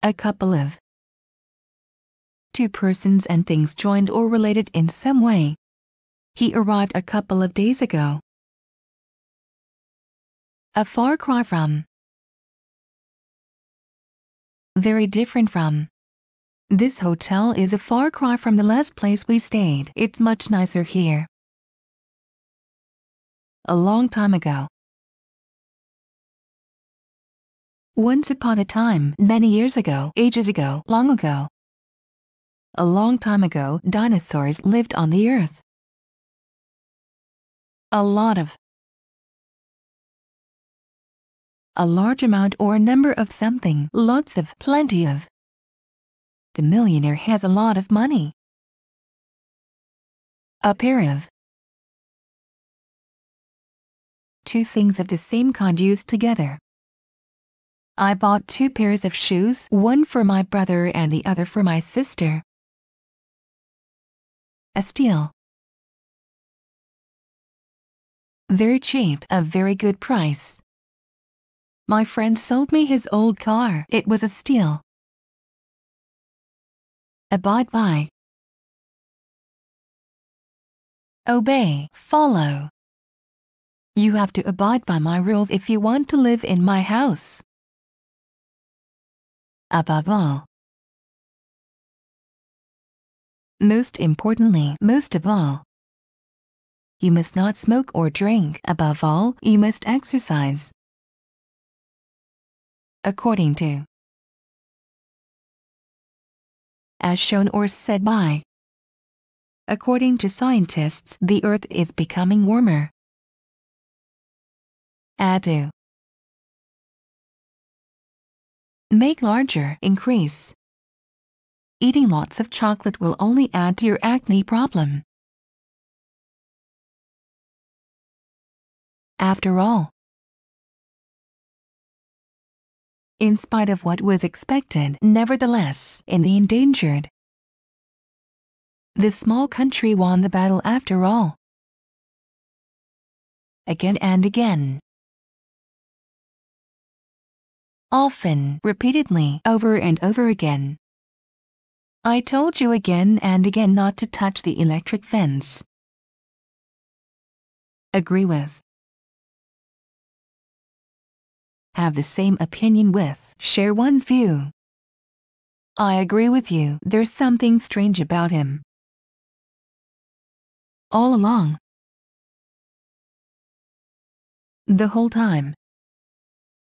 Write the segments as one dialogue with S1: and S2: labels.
S1: A couple of. Two persons and things joined or related in some way. He arrived a couple of days ago. A far cry from. Very different from. This hotel is a far cry from the last place we stayed. It's much nicer here. A long time ago. Once upon a time, many years ago, ages ago, long ago. A long time ago, dinosaurs lived on the earth. A lot of. A large amount or number of something, lots of, plenty of. The millionaire has a lot of money. A pair of. Two things of the same kind used together. I bought 2 pairs of shoes, one for my brother and the other for my sister. A steal. Very cheap, a very good price. My friend sold me his old car. It was a steal. Abide by. Obey, follow. You have to abide by my rules if you want to live in my house. Above all. Most importantly, most of all. You must not smoke or drink. Above all, you must exercise. According to. As shown or said by. According to scientists, the Earth is becoming warmer. Add to. Make larger, increase. Eating lots of chocolate will only add to your acne problem. After all. In spite of what was expected, nevertheless, in the endangered. The small country won the battle after all. Again and again. Often, repeatedly, over and over again. I told you again and again not to touch the electric fence. Agree with. Have the same opinion with, share one's view. I agree with you, there's something strange about him. All along. The whole time.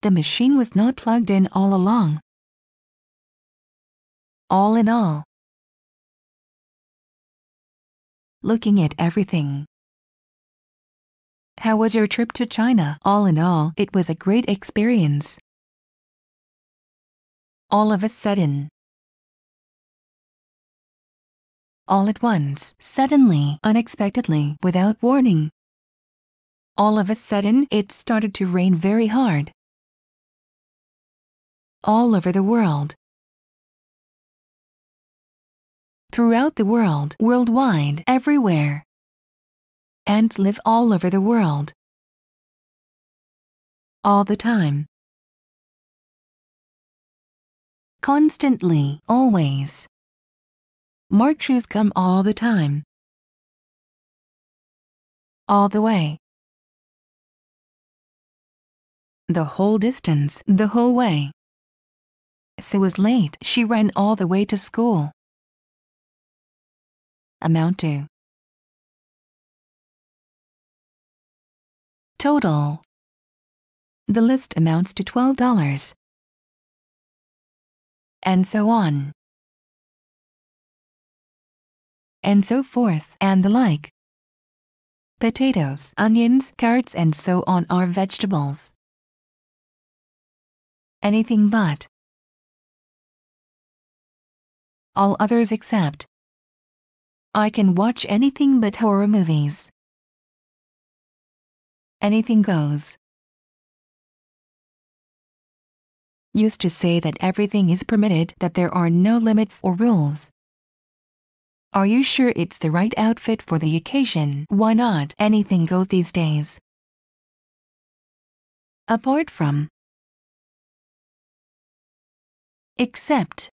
S1: The machine was not plugged in all along. All in all. Looking at everything. How was your trip to China? All in all, it was a great experience. All of a sudden. All at once, suddenly, unexpectedly, without warning. All of a sudden, it started to rain very hard. All over the world. Throughout the world, worldwide, everywhere. Ants live all over the world. All the time. Constantly, always. Mark shoes come all the time. All the way. The whole distance, the whole way. Sue was late, she ran all the way to school. Amount to. Total. The list amounts to $12. And so on. And so forth, and the like. Potatoes, onions, carrots and so on are vegetables. Anything but. All others except. I can watch anything but horror movies. Anything goes. Used to say that everything is permitted, that there are no limits or rules. Are you sure it's the right outfit for the occasion? Why not? Anything goes these days. Apart from. Except,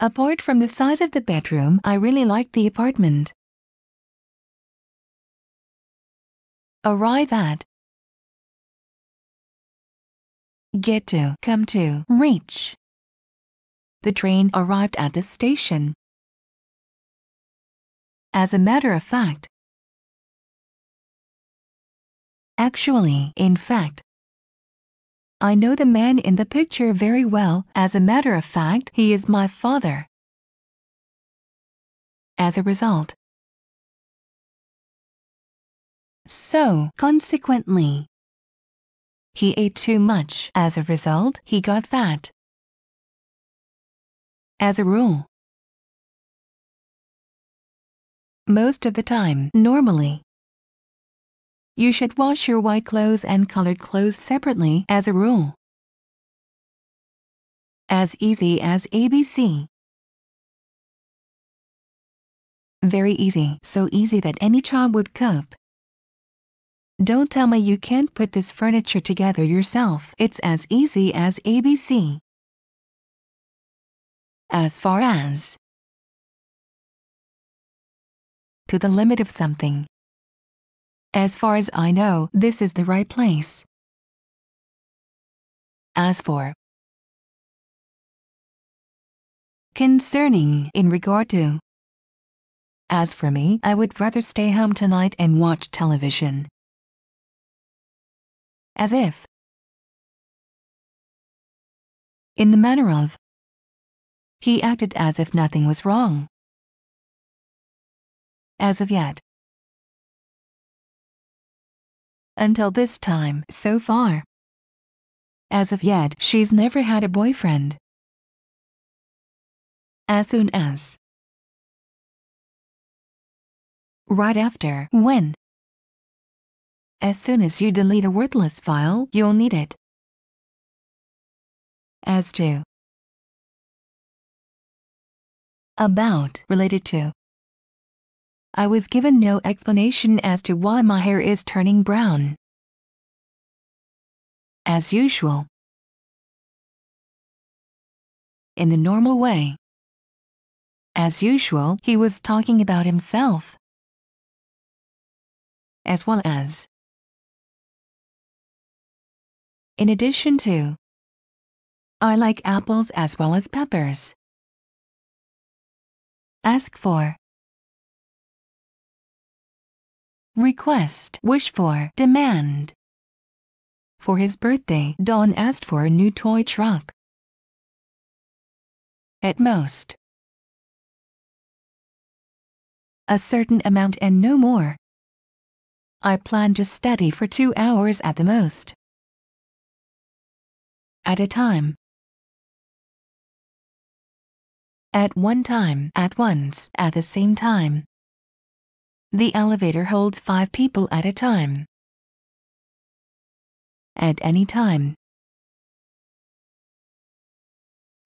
S1: apart from the size of the bedroom, I really liked the apartment. Arrive at, get to, come to, reach. The train arrived at the station. As a matter of fact. Actually, in fact. I know the man in the picture very well. As a matter of fact, he is my father. As a result. So, consequently. He ate too much. As a result, he got fat. As a rule. Most of the time, normally. You should wash your white clothes and colored clothes separately, as a rule. As easy as ABC. Very easy, so easy that any child would cope. Don't tell me you can't put this furniture together yourself. It's as easy as ABC. As far as. To the limit of something. As far as I know, this is the right place. As for. Concerning, in regard to. As for me, I would rather stay home tonight and watch television. As if. In the manner of. He acted as if nothing was wrong. As of yet. Until this time, so far. As of yet, she's never had a boyfriend. As soon as. Right after. When. As soon as you delete a worthless file, you'll need it. As to. About. Related to. I was given no explanation as to why my hair is turning brown. As usual. In the normal way. As usual, he was talking about himself. As well as. In addition to. I like apples as well as peppers. Ask for. Request, wish for, demand. For his birthday, Dawn asked for a new toy truck. At most. A certain amount and no more. I plan to study for 2 hours at the most. At a time. At one time, at once, at the same time. The elevator holds 5 people at a time. At any time.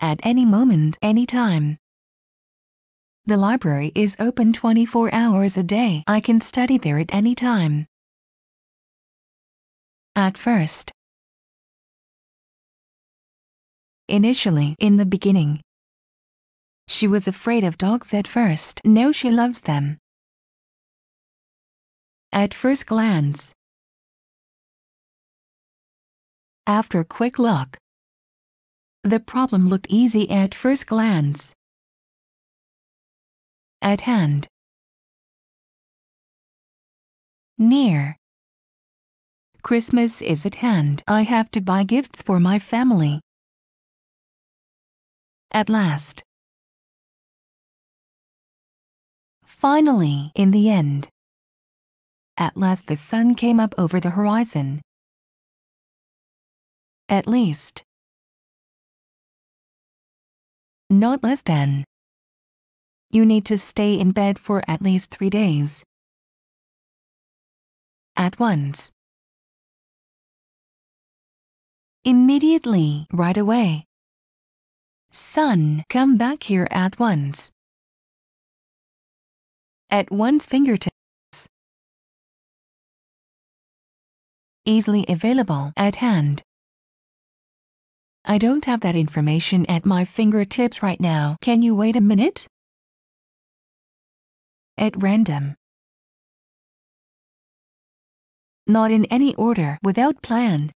S1: At any moment, any time. The library is open 24 hours a day. I can study there at any time. At first. Initially, in the beginning. She was afraid of dogs at first. Now she loves them. At first glance. After a quick look. The problem looked easy at first glance. At hand. Near. Christmas is at hand. I have to buy gifts for my family. At last. Finally, in the end. At last the sun came up over the horizon. At least. Not less than. You need to stay in bed for at least 3 days. At once. Immediately, right away. Son, come back here at once. At one's fingertips. Easily available, at hand. I don't have that information at my fingertips right now. Can you wait a minute? At random. Not in any order, without plan.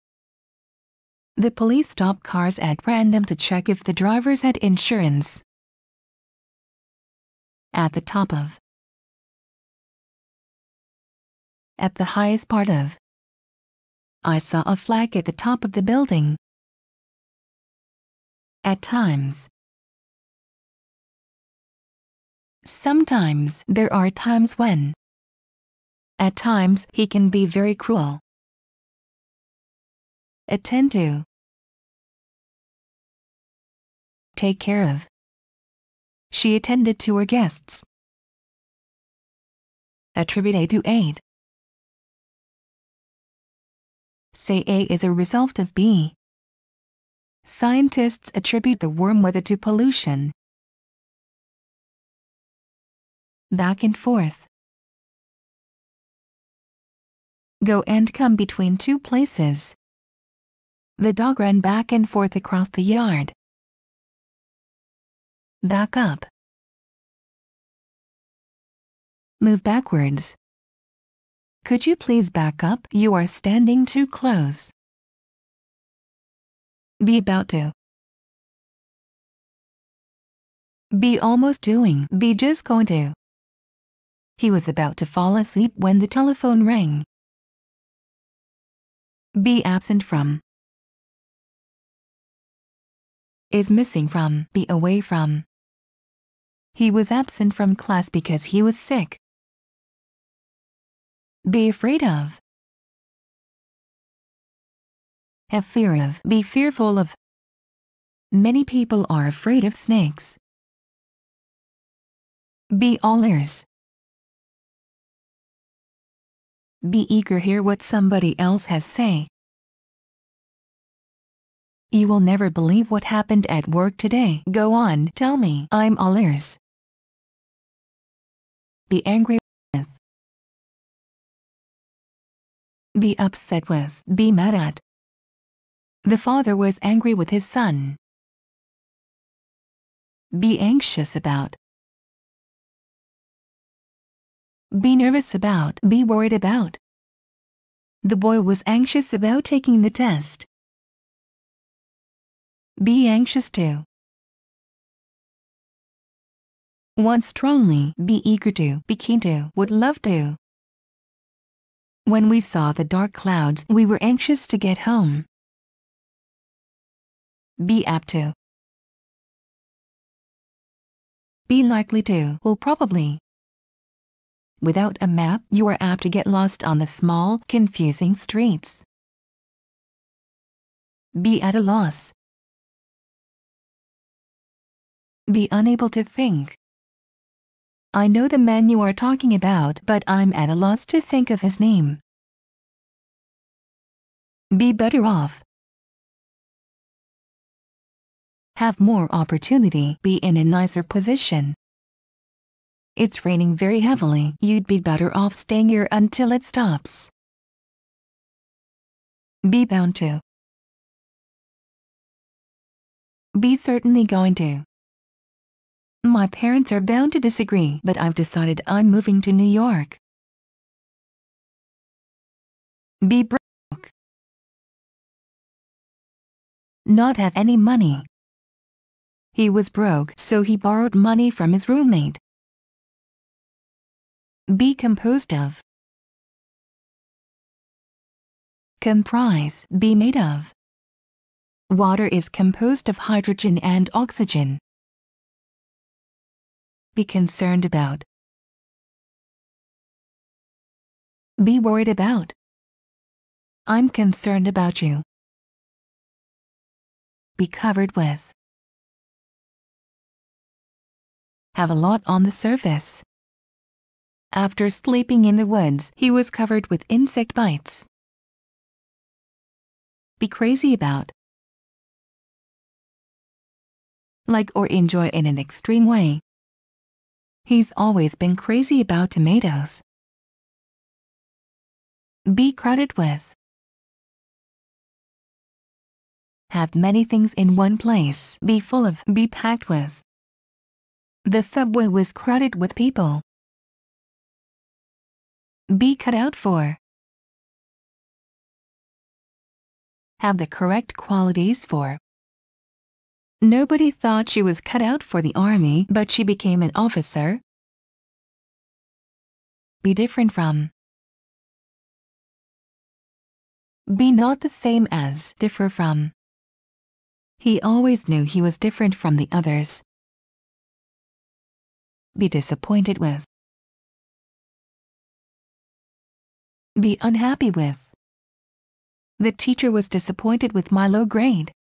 S1: The police stopped cars at random to check if the drivers had insurance. At the top of. At the highest part of. I saw a flag at the top of the building. At times. Sometimes there are times when. At times he can be very cruel. Attend to. Take care of. She attended to her guests. Attribute A to aid. Say A is a result of B. Scientists attribute the warm weather to pollution. Back and forth. Go and come between two places. The dog ran back and forth across the yard. Back up. Move backwards. Could you please back up? You are standing too close. Be about to. Be almost doing. Be just going to. He was about to fall asleep when the telephone rang. Be absent from. Is missing from. Be away from. He was absent from class because he was sick. Be afraid of. Have fear of. Be fearful of. Many people are afraid of snakes. Be all ears. Be eager to hear what somebody else has to say. You will never believe what happened at work today. Go on, tell me. I'm all ears. Be angry with. Be upset with. Be mad at. The father was angry with his son. Be anxious about. Be nervous about. Be worried about. The boy was anxious about taking the test. Be anxious to. Want strongly. Be eager to. Be keen to. Would love to. When we saw the dark clouds, we were anxious to get home. Be apt to. Be likely to. Will probably. Without a map, you are apt to get lost on the small, confusing streets. Be at a loss. Be unable to think. I know the man you are talking about, but I'm at a loss to think of his name. Be better off. Have more opportunity. Be in a nicer position. It's raining very heavily. You'd be better off staying here until it stops. Be bound to. Be certainly going to. My parents are bound to disagree, but I've decided I'm moving to New York. Be broke. Not have any money. He was broke, so he borrowed money from his roommate. Be composed of. Comprise. Be made of. Water is composed of hydrogen and oxygen. Be concerned about. Be worried about. I'm concerned about you. Be covered with. Have a lot on the surface. After sleeping in the woods, he was covered with insect bites. Be crazy about. Like or enjoy in an extreme way. He's always been crazy about tomatoes. Be crowded with. Have many things in one place. Be full of. Be packed with. The subway was crowded with people. Be cut out for. Have the correct qualities for. Nobody thought she was cut out for the army, but she became an officer. Be different from. Be not the same as. Differ from. He always knew he was different from the others. Be disappointed with. Be unhappy with. The teacher was disappointed with my low grade.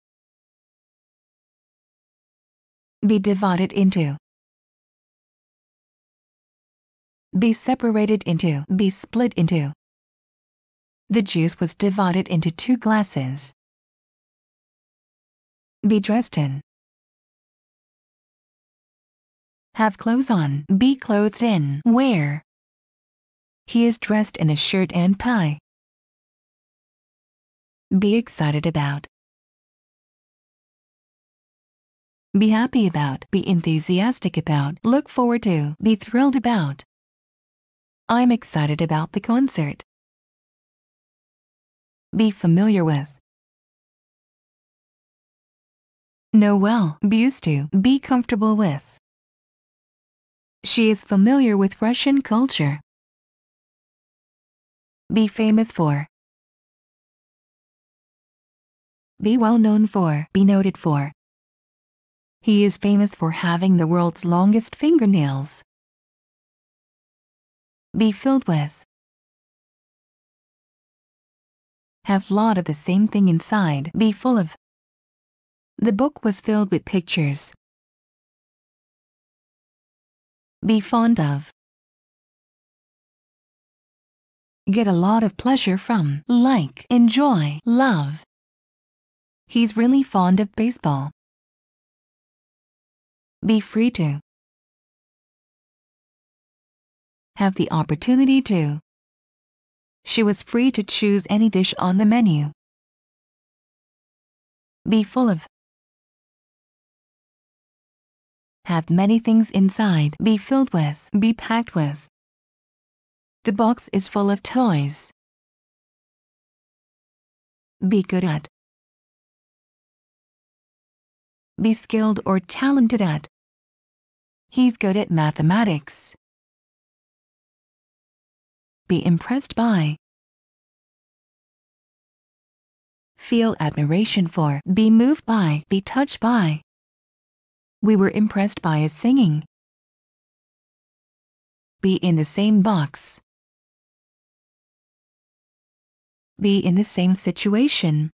S1: Be divided into. Be separated into. Be split into. The juice was divided into 2 glasses. Be dressed in. Have clothes on. Be clothed in. Wear. He is dressed in a shirt and tie. Be excited about. Be happy about. Be enthusiastic about. Look forward to. Be thrilled about. I'm excited about the concert. Be familiar with. Know well. Be used to. Be comfortable with. She is familiar with Russian culture. Be famous for. Be well known for. Be noted for. He is famous for having the world's longest fingernails. Be filled with. Have lot of the same thing inside. Be full of. The book was filled with pictures. Be fond of. Get a lot of pleasure from. Like. Enjoy. Love. He's really fond of baseball. Be free to. Have the opportunity to. She was free to choose any dish on the menu. Be full of. Have many things inside. Be filled with. Be packed with. The box is full of toys. Be good at. Be skilled or talented at. He's good at mathematics. Be impressed by. Feel admiration for. Be moved by. Be touched by. We were impressed by his singing. Be in the same box. Be in the same situation.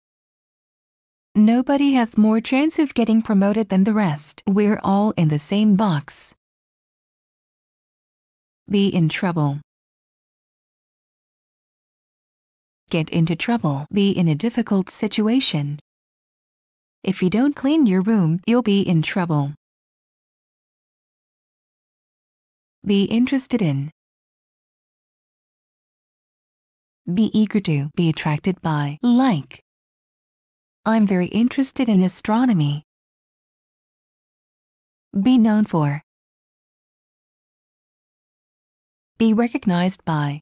S1: Nobody has more chance of getting promoted than the rest. We're all in the same box. Be in trouble. Get into trouble. Be in a difficult situation. If you don't clean your room, you'll be in trouble. Be interested in. Be eager to. Be attracted by. Like. I'm very interested in astronomy. Be known for. Be recognized by.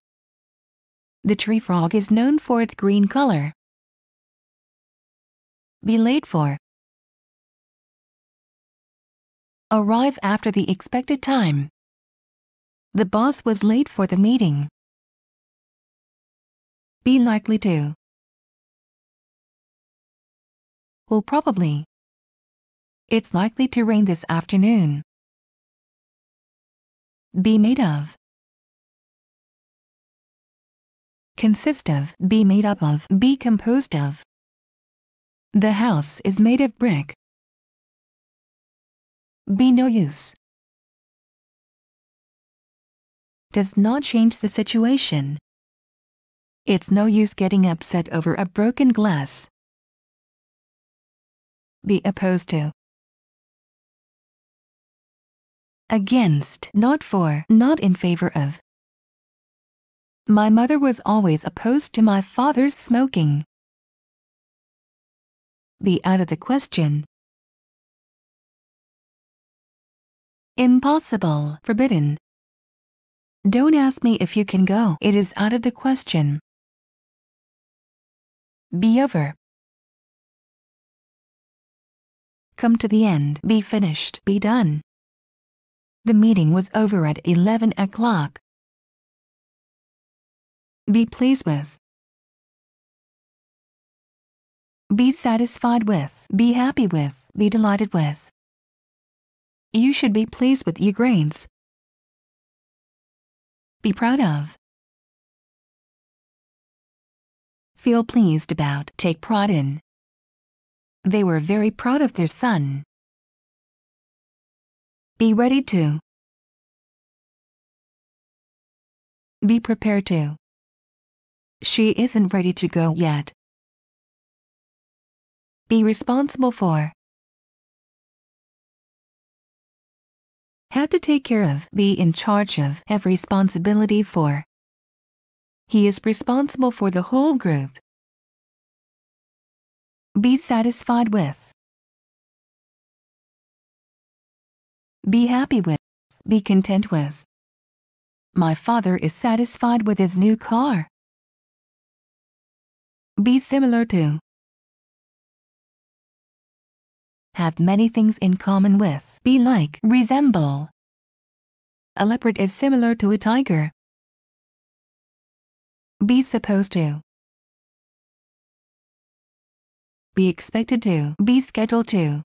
S1: The tree frog is known for its green color. Be late for. Arrive after the expected time. The boss was late for the meeting. Be likely to. Will probably. It's likely to rain this afternoon. Be made of. Consist of. Be made up of. Be composed of. The house is made of brick. Be no use. Does not change the situation. It's no use getting upset over a broken glass. Be opposed to. Against. Not for. Not in favor of. My mother was always opposed to my father's smoking. Be out of the question. Impossible, forbidden. Don't ask me if you can go. It is out of the question. Be over. Come to the end. Be finished. Be done. The meeting was over at 11 o'clock. Be pleased with. Be satisfied with. Be happy with. Be delighted with. You should be pleased with your grades. Be proud of. Feel pleased about. Take pride in. They were very proud of their son. Be ready to. Be prepared to. She isn't ready to go yet. Be responsible for. Have to take care of. Be in charge of. Have responsibility for. He is responsible for the whole group. Be satisfied with. Be happy with. Be content with. My father is satisfied with his new car. Be similar to. Have many things in common with. Be like. Resemble. A leopard is similar to a tiger. Be supposed to. Be expected to. Be scheduled to.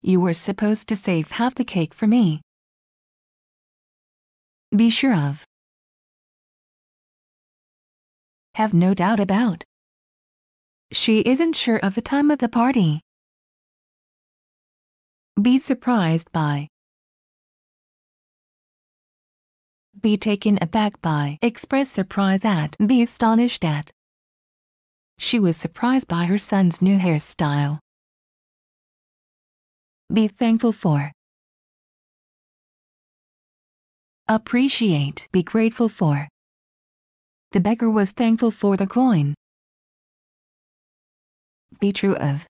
S1: You were supposed to save half the cake for me. Be sure of. Have no doubt about. She isn't sure of the time of the party. Be surprised by. Be taken aback by. Express surprise at. Be astonished at. She was surprised by her son's new hairstyle. Be thankful for. Appreciate. Be grateful for. The beggar was thankful for the coin. Be true of.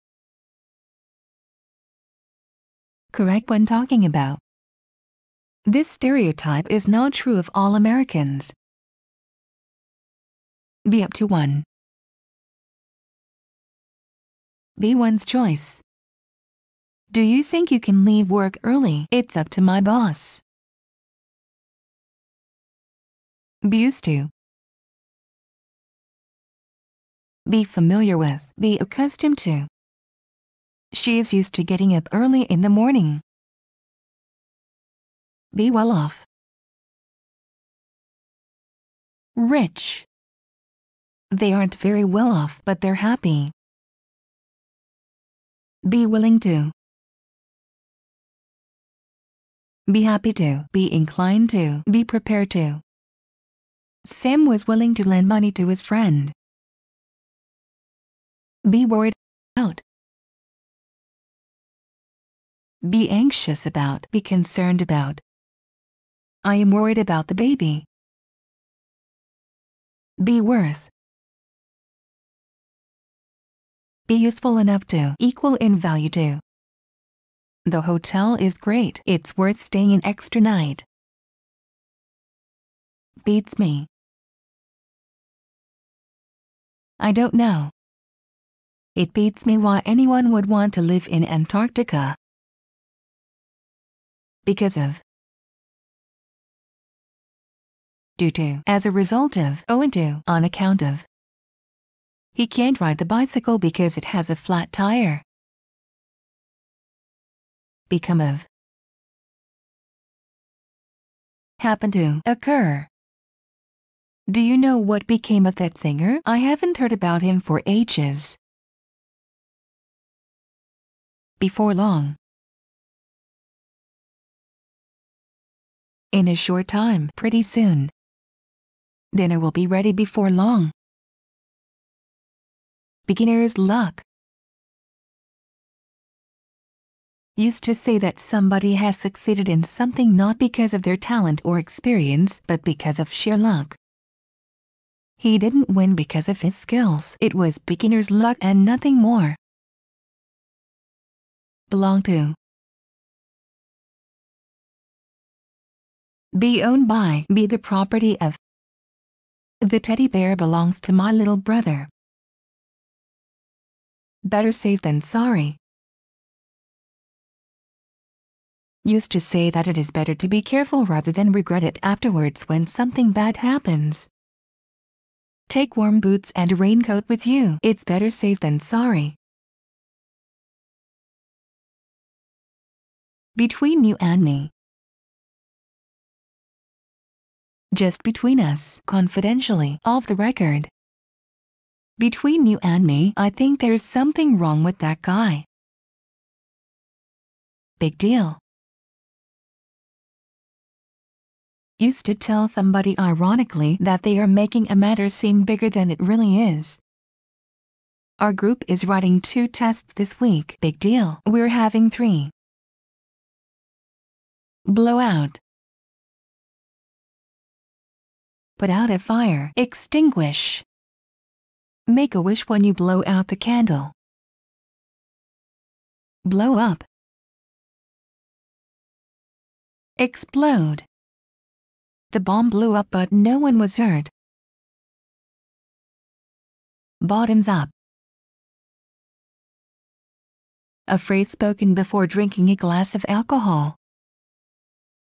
S1: Correct when talking about. This stereotype is not true of all Americans. Be up to one. Be one's choice. Do you think you can leave work early? It's up to my boss. Be used to. Be familiar with. Be accustomed to. She is used to getting up early in the morning. Be well off. Rich. They aren't very well off, but they're happy. Be willing to. Be happy to. Be inclined to. Be prepared to. Sam was willing to lend money to his friend. Be worried about. Be anxious about. Be concerned about. I am worried about the baby. Be worth. Be useful enough to. Equal in value to. The hotel is great. It's worth staying an extra night. Beats me. I don't know. It beats me why anyone would want to live in Antarctica. Because of. Due to. As a result of. Owing to. On account of. He can't ride the bicycle because it has a flat tire. Become of. Happen to. Occur. Do you know what became of that singer? I haven't heard about him for ages. Before long. In a short time. Pretty soon. Dinner will be ready before long. Beginner's luck. Used to say that somebody has succeeded in something not because of their talent or experience, but because of sheer luck. He didn't win because of his skills. It was beginner's luck and nothing more. belong to. Be owned by. Be the property of. The teddy bear belongs to my little brother. Better safe than sorry. Used to say that it is better to be careful rather than regret it afterwards when something bad happens. Take warm boots and a raincoat with you. It's better safe than sorry. Between you and me. Just between us, confidentially, off the record. Between you and me, I think there's something wrong with that guy. Big deal. Used to tell somebody ironically that they are making a matter seem bigger than it really is. Our group is writing 2 tests this week. Big deal. We're having 3. Blow out. Put out a fire. Extinguish. Make a wish when you blow out the candle. Blow up. Explode. The bomb blew up but no one was hurt. Bottoms up. A phrase spoken before drinking a glass of alcohol.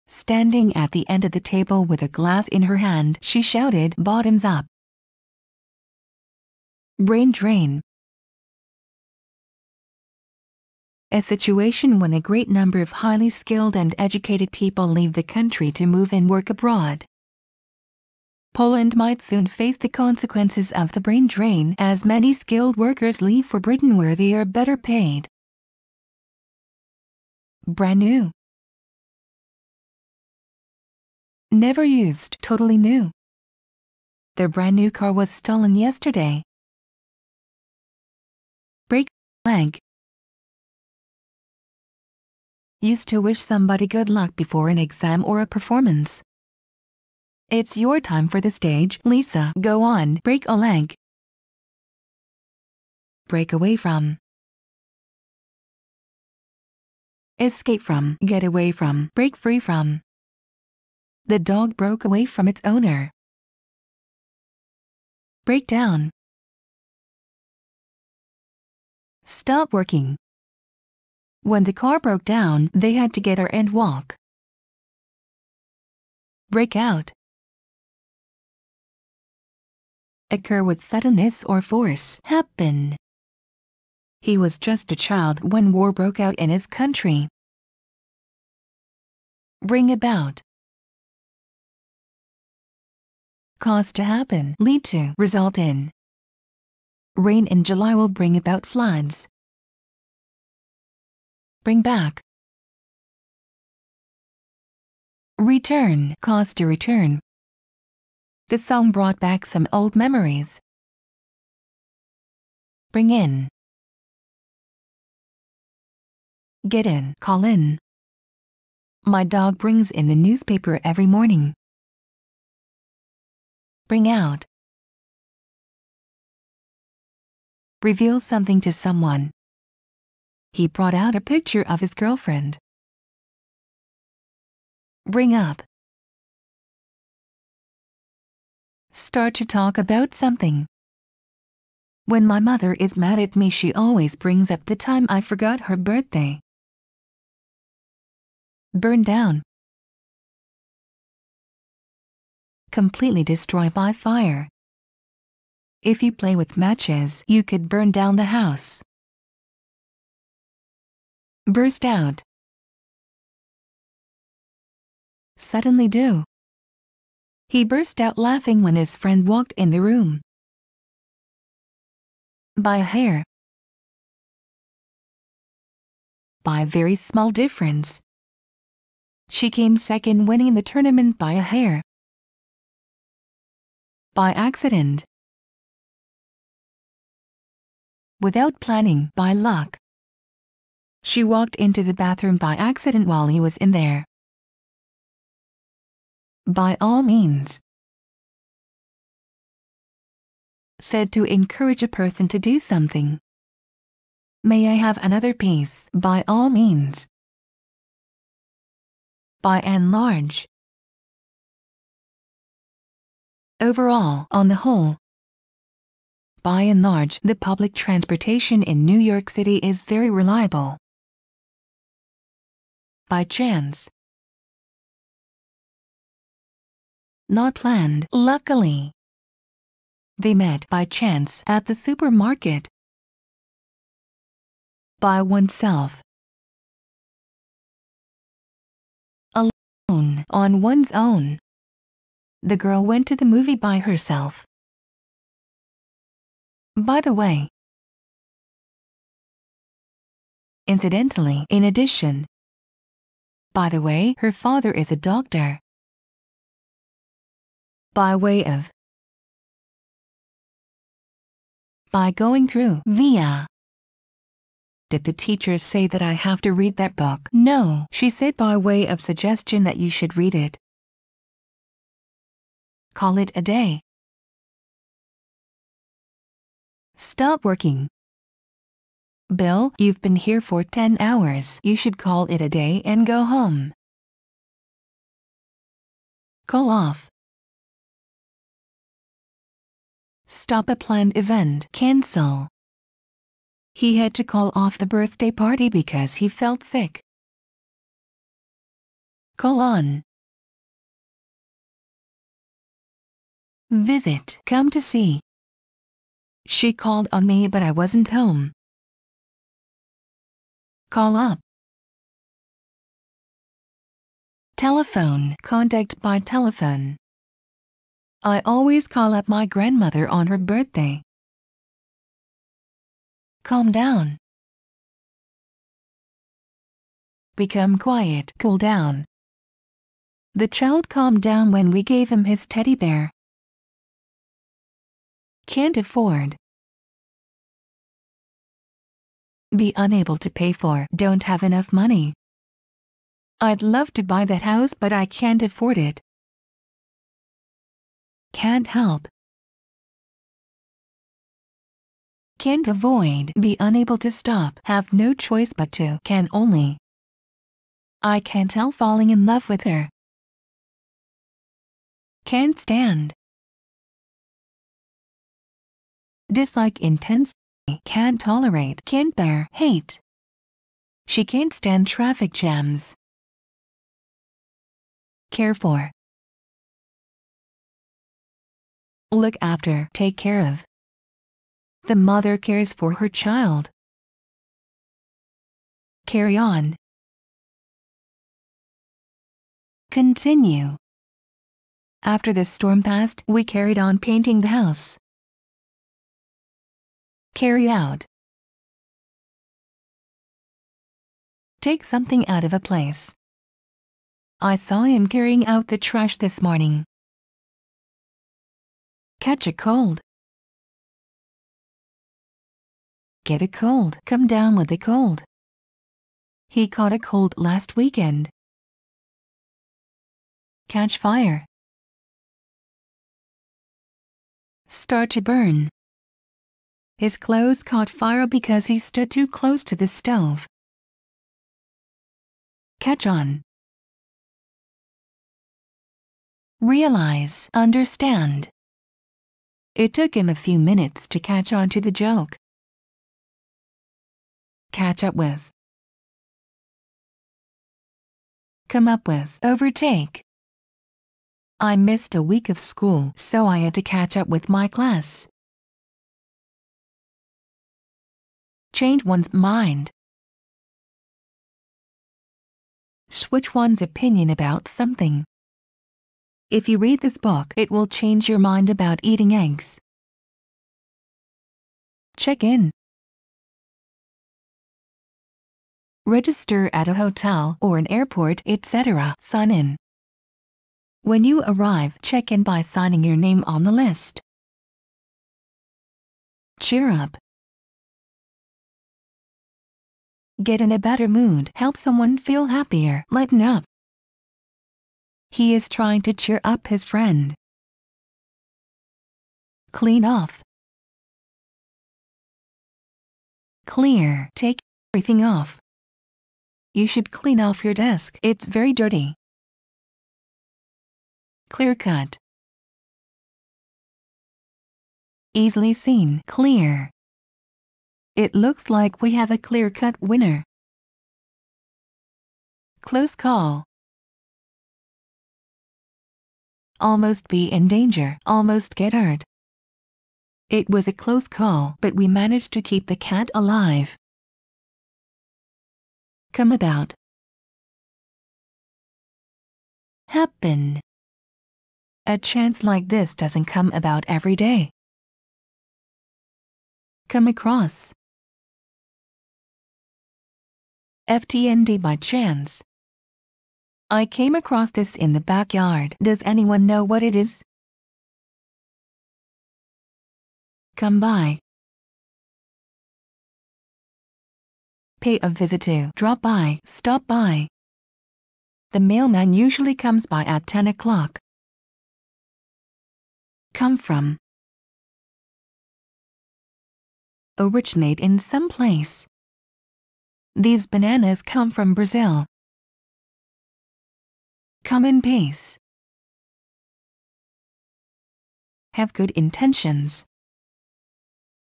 S1: Standing at the end of the table with a glass in her hand, she shouted, "Bottoms up." Brain drain. A situation when a great number of highly skilled and educated people leave the country to move and work abroad. Poland might soon face the consequences of the brain drain as many skilled workers leave for Britain where they are better paid. Brand new. Never used, totally new. Their brand new car was stolen yesterday. Break leg. Used to wish somebody good luck before an exam or a performance. It's your time for the stage, Lisa. Go on, break a leg. Break away from. Escape from, get away from, break free from. The dog broke away from its owner. Break down. Stop working. When the car broke down, they had to get her and walk. Break out. Occur with suddenness or force. Happen. He was just a child when war broke out in his country. Bring about. Cause to happen, lead to, result in. Rain in July will bring about floods. Bring back. Return, cause to return. The song brought back some old memories. Bring in. Get in, call in. My dog brings in the newspaper every morning. Bring out. Reveal something to someone. He brought out a picture of his girlfriend. Bring up. Start to talk about something. When my mother is mad at me, she always brings up the time I forgot her birthday. Burn down. Completely destroy by fire. If you play with matches, you could burn down the house. Burst out. Suddenly do. He burst out laughing when his friend walked in the room. By a hair. By a very small difference. She came second, winning the tournament by a hair. By accident. Without planning, by luck. She walked into the bathroom by accident while he was in there. By all means. Said to encourage a person to do something. May I have another piece? By all means. By and large. Overall, on the whole. By and large, the public transportation in New York City is very reliable. By chance. Not planned, luckily. They met by chance at the supermarket. By oneself. Alone, on one's own. The girl went to the movie by herself. By the way. Incidentally, in addition. By the way, her father is a doctor. By way of. By going through, via. Did the teacher say that I have to read that book? No, she said by way of suggestion that you should read it. Call it a day. Stop working. Bill, you've been here for 10 hours. You should call it a day and go home. Call off. Stop a planned event. Cancel. He had to call off the birthday party because he felt sick. Call on. Visit. Come to see. She called on me but I wasn't home. Call up. Telephone. Contact by telephone. I always call up my grandmother on her birthday. Calm down. Become quiet. Cool down. The child calmed down when we gave him his teddy bear. Can't afford. Be unable to pay for. Don't have enough money. I'd love to buy that house but I can't afford it. Can't help. Can't avoid. Be unable to stop. Have no choice but to. Can only. I can't help falling in love with her. Can't stand. Dislike intensely. Can't tolerate. Can't bear. Hate. She can't stand traffic jams. Care for. Look after. Take care of. The mother cares for her child. Carry on. Continue. After the storm passed, we carried on painting the house. Carry out. Take something out of a place. I saw him carrying out the trash this morning. Catch a cold. Get a cold. Come down with a cold. He caught a cold last weekend. Catch fire. Start to burn. His clothes caught fire because he stood too close to the stove. Catch on. Realize, understand. It took him a few minutes to catch on to the joke. Catch up with. Come up with. Overtake. I missed a week of school, so I had to catch up with my class. Change one's mind. Switch one's opinion about something. If you read this book, it will change your mind about eating eggs. Check in. Register at a hotel or an airport, etc. Sign in. When you arrive, check in by signing your name on the list. Cheer up. Get in a better mood. Help someone feel happier. Lighten up. He is trying to cheer up his friend. Clean off. Clear. Take everything off. You should clean off your desk. It's very dirty. Clear cut. Easily seen. Clear. It looks like we have a clear-cut winner. Close call. Almost be in danger. Almost get hurt. It was a close call, but we managed to keep the cat alive. Come about. Happen. A chance like this doesn't come about every day. Come across. FTND by chance. I came across this in the backyard. Does anyone know what it is? Come by. Pay a visit to. Drop by. Stop by. The mailman usually comes by at 10 o'clock. Come from. Originate in some place. These bananas come from Brazil. Come in peace. Have good intentions.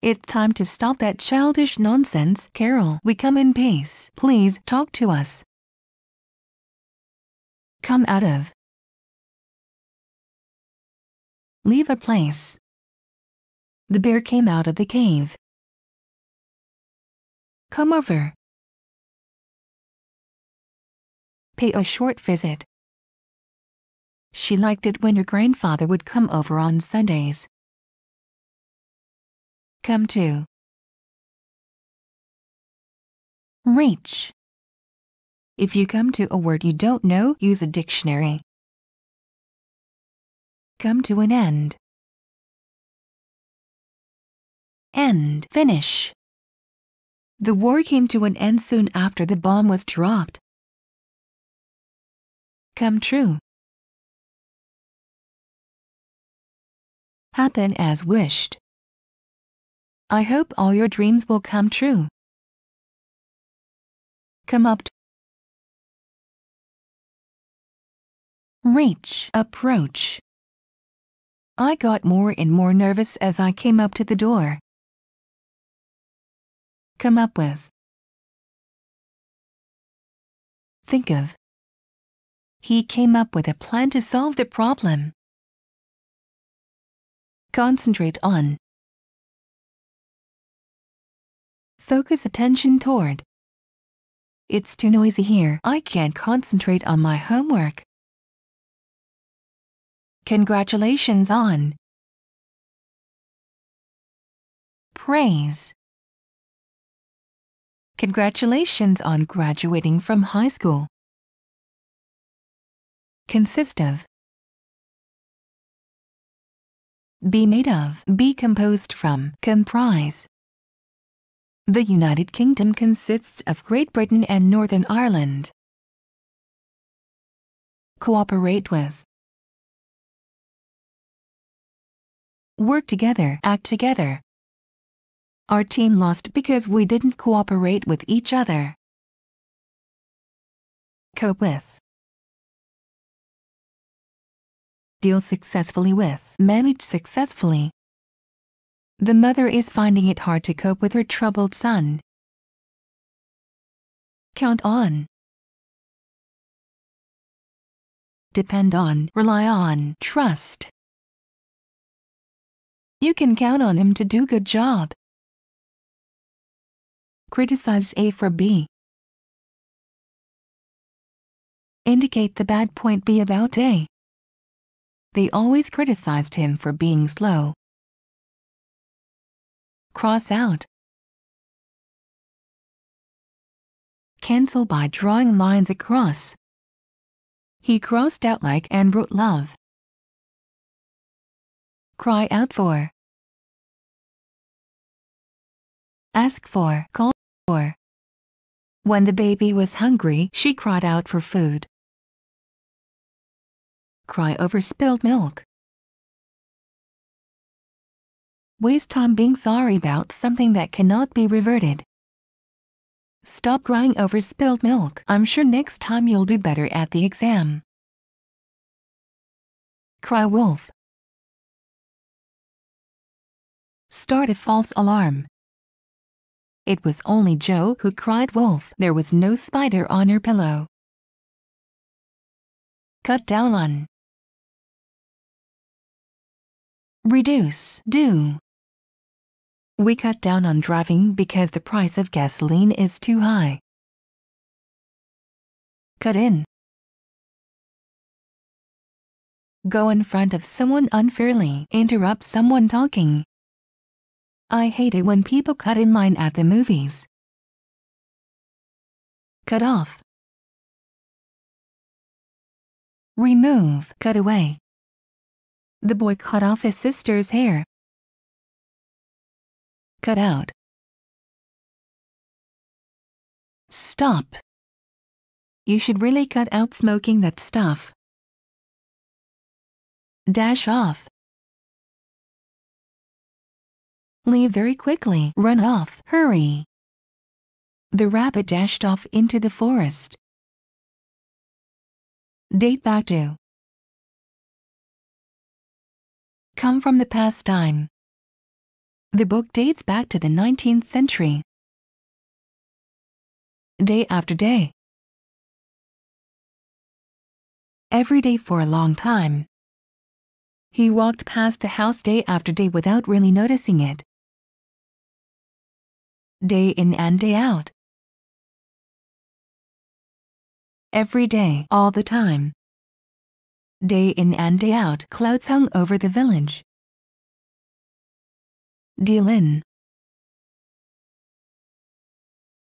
S1: It's time to stop that childish nonsense, Carol. We come in peace. Please talk to us. Come out of. Leave a place. The bear came out of the cave. Come over. Pay a short visit. She liked it when her grandfather would come over on Sundays. Come to. Reach. If you come to a word you don't know, use a dictionary. Come to an end. End. Finish. The war came to an end soon after the bomb was dropped. Come true. Happen as wished. I hope all your dreams will come true. Come up to. Reach. Approach. I got more and more nervous as I came up to the door. Come up with. Think of. He came up with a plan to solve the problem. Concentrate on. Focus attention toward. It's too noisy here. I can't concentrate on my homework. Congratulations on. Praise. Congratulations on graduating from high school. Consist of. Be made of. Be composed from. Comprise. The United Kingdom consists of Great Britain and Northern Ireland. Cooperate with. Work together. Act together. Our team lost because we didn't cooperate with each other. Cope with. Deal successfully with. Manage successfully. The mother is finding it hard to cope with her troubled son. Count on. Depend on. Rely on. Trust. You can count on him to do good job. Criticize A for B. Indicate the bad point B about A. They always criticized him for being slow. Cross out. Cancel by drawing lines across. He crossed out like and wrote love. Cry out for. Ask for. Call for. When the baby was hungry, she cried out for food. Cry over spilled milk. Waste time being sorry about something that cannot be reverted. Stop crying over spilled milk. I'm sure next time you'll do better at the exam. Cry wolf. Start a false alarm. It was only Joe who cried wolf. There was no spider on her pillow. Cut down on. Reduce. Do. We cut down on driving because the price of gasoline is too high. Cut in. Go in front of someone unfairly. Interrupt someone talking. I hate it when people cut in line at the movies. Cut off. Remove. Cut away. The boy cut off his sister's hair. Cut out. Stop. You should really cut out smoking that stuff. Dash off. Leave very quickly. Run off. Hurry. The rabbit dashed off into the forest. Date back to. Come from the past time. The book dates back to the 19th century. Day after day. Every day for a long time. He walked past the house day after day without really noticing it. Day in and day out. Every day, all the time. Day in and day out, clouds hung over the village. Deal in.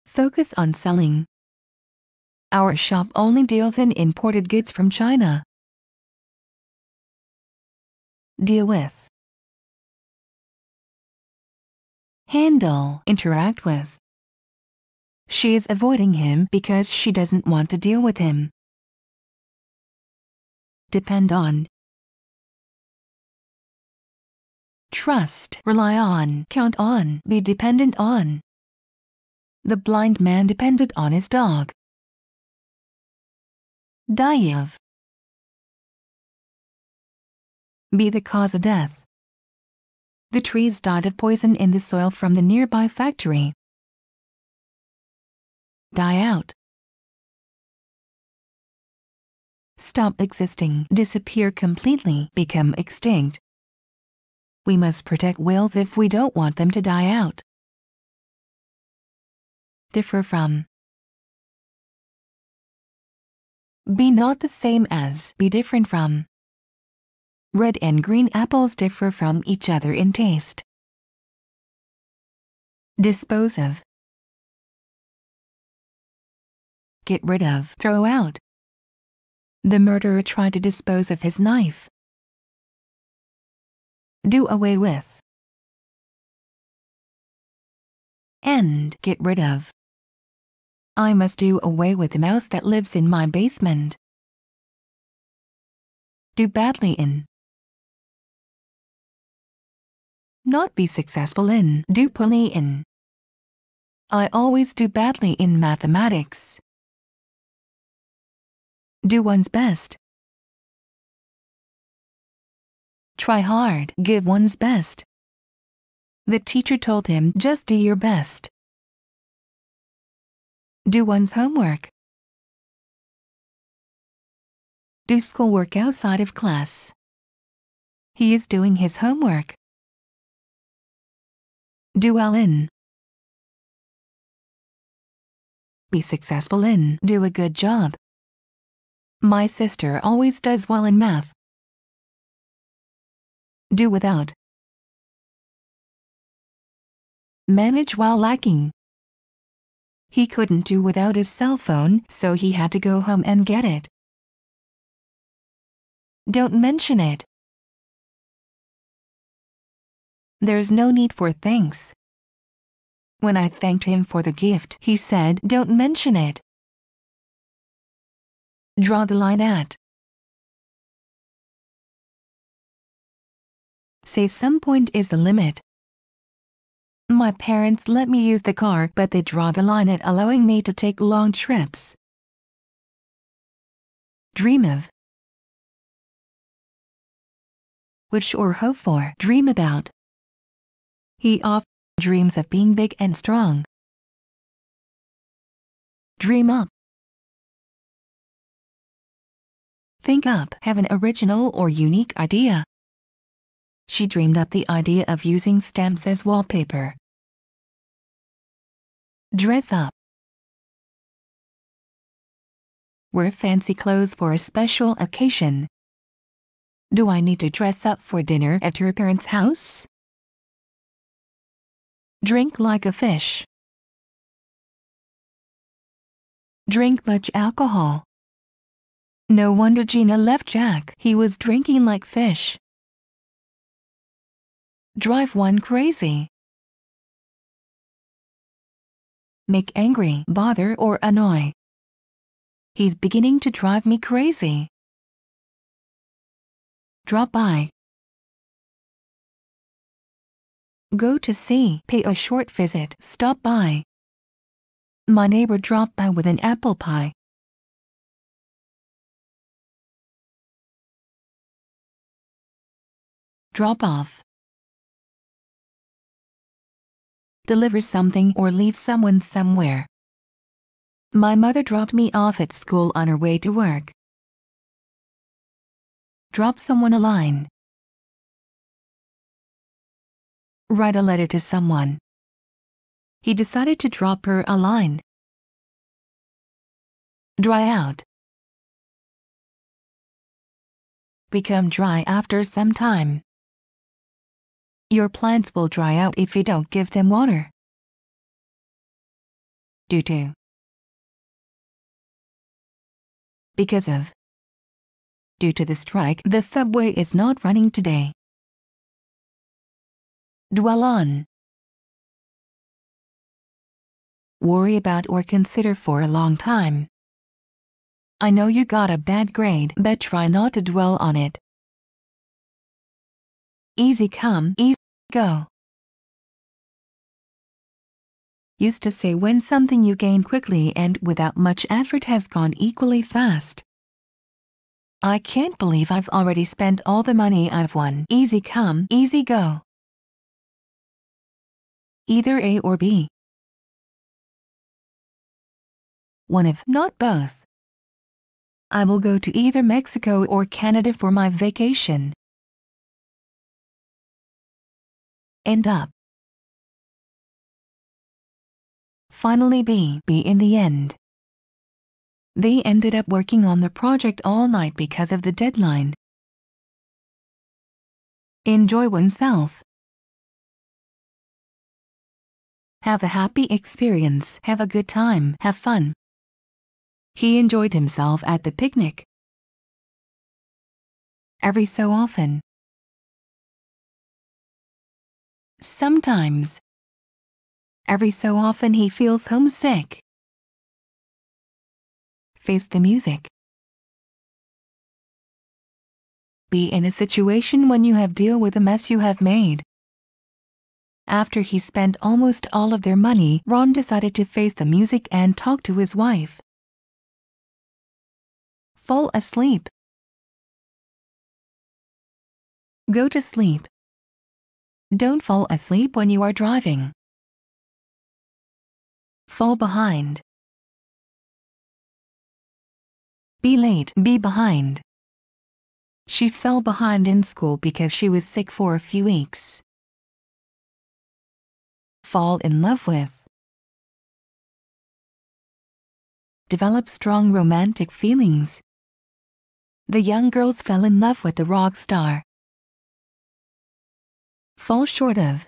S1: Focus on selling. Our shop only deals in imported goods from China. Deal with. Handle. Interact with. She is avoiding him because she doesn't want to deal with him. Depend on. Trust. Rely on. Count on. Be dependent on. The blind man depended on his dog. Die of. Be the cause of death. The trees died of poison in the soil from the nearby factory. Die out. Stop existing. Disappear completely. Become extinct. We must protect whales if we don't want them to die out. Differ from. Be not the same as. Be different from. Red and green apples differ from each other in taste. Dispose of. Get rid of. Throw out. The murderer tried to dispose of his knife. Do away with. End. Get rid of. I must do away with the mouse that lives in my basement. Do badly in. Not be successful in. Do poorly in. I always do badly in mathematics. Do one's best. Try hard. Give one's best. The teacher told him, just do your best. Do one's homework. Do schoolwork outside of class. He is doing his homework. Do well in. Be successful in. Do a good job. My sister always does well in math. Do without. Manage while lacking. He couldn't do without his cell phone, so he had to go home and get it. Don't mention it. There's no need for thanks. When I thanked him for the gift, he said, don't mention it. Draw the line at. Say some point is the limit. My parents let me use the car, but they draw the line at allowing me to take long trips. Dream of. Wish or hope for. Dream about. He often dreams of being big and strong. Dream up. Think up. Have an original or unique idea. She dreamed up the idea of using stamps as wallpaper. Dress up. Wear fancy clothes for a special occasion. Do I need to dress up for dinner at your parents' house? Drink like a fish. Drink much alcohol. No wonder Gina left Jack. He was drinking like fish. Drive one crazy. Make angry, bother or annoy. He's beginning to drive me crazy. Drop by. Go to see. Pay a short visit. Stop by. My neighbor dropped by with an apple pie. Drop off. Deliver something or leave someone somewhere. My mother dropped me off at school on her way to work. Drop someone a line. Write a letter to someone. He decided to drop her a line. Dry out. Become dry after some time. Your plants will dry out if you don't give them water. Due to. Because of. Due to the strike, the subway is not running today. Dwell on. Worry about or consider for a long time. I know you got a bad grade, but try not to dwell on it. Easy come, easy go. Used to say when something you gain quickly and without much effort has gone equally fast. I can't believe I've already spent all the money I've won. Easy come, easy go. Either A or B. One of, not both. I will go to either Mexico or Canada for my vacation. End up. Finally be in the end. They ended up working on the project all night because of the deadline. Enjoy oneself. Have a happy experience. Have a good time. Have fun. He enjoyed himself at the picnic. Every so often. Sometimes. Every so often he feels homesick. Face the music. Be in a situation when you have deal with the mess you have made. After he spent almost all of their money, Ron decided to face the music and talk to his wife. Fall asleep. Go to sleep. Don't fall asleep when you are driving. Fall behind. Be late. Be behind. She fell behind in school because she was sick for a few weeks. Fall in love with. Develop strong romantic feelings. The young girls fell in love with the rock star. Fall short of.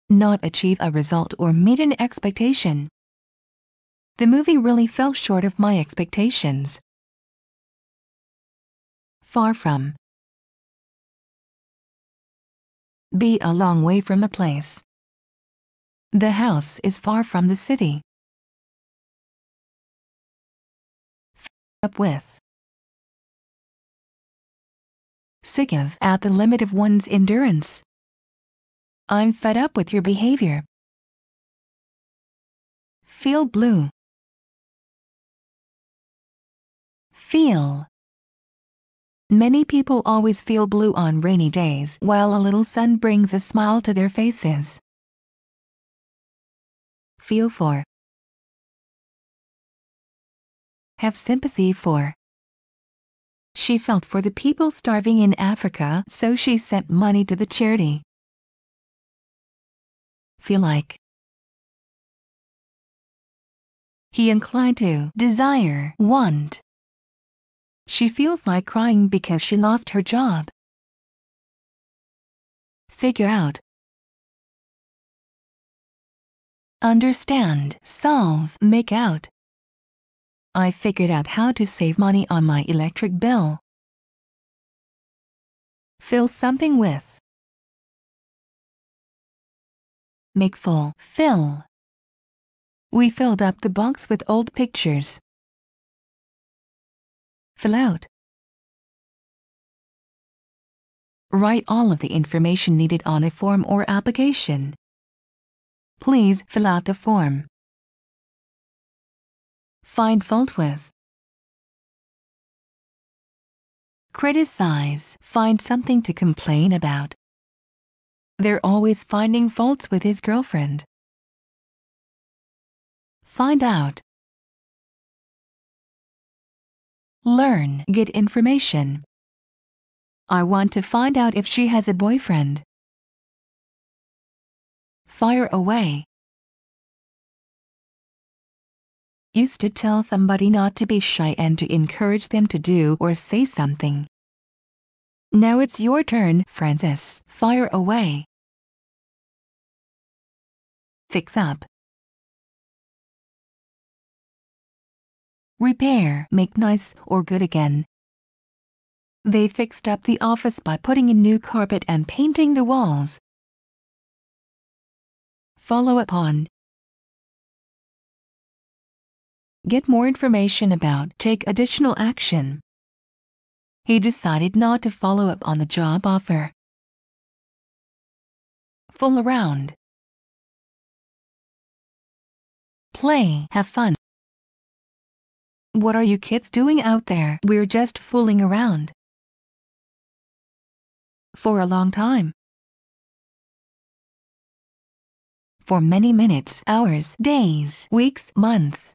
S1: Not achieve a result or meet an expectation. The movie really fell short of my expectations. Far from. Be a long way from a place. The house is far from the city. Up with. Sick of. At the limit of one's endurance. I'm fed up with your behavior. Feel blue. Feel. Many people always feel blue on rainy days, while a little sun brings a smile to their faces. Feel for. Have sympathy for. She felt for the people starving in Africa, so she sent money to the charity. Feel like. He inclined to, desire, want. She feels like crying because she lost her job. Figure out. Understand, solve, make out. I figured out how to save money on my electric bill. Fill something with. Make full, fill. We filled up the box with old pictures. Fill out. Write all of the information needed on a form or application. Please fill out the form. Find fault with. Criticize, find something to complain about. They're always finding faults with his girlfriend. Find out. Learn, get information. I want to find out if she has a boyfriend. Fire away. Used to tell somebody not to be shy and to encourage them to do or say something. Now it's your turn, Francis. Fire away. Fix up. Repair, make nice or good again. They fixed up the office by putting in new carpet and painting the walls. Follow up on. Get more information about, take additional action. He decided not to follow up on the job offer. Fool around. Play, have fun. What are you kids doing out there? We're just fooling around. For a long time. For many minutes, hours, days, weeks, months.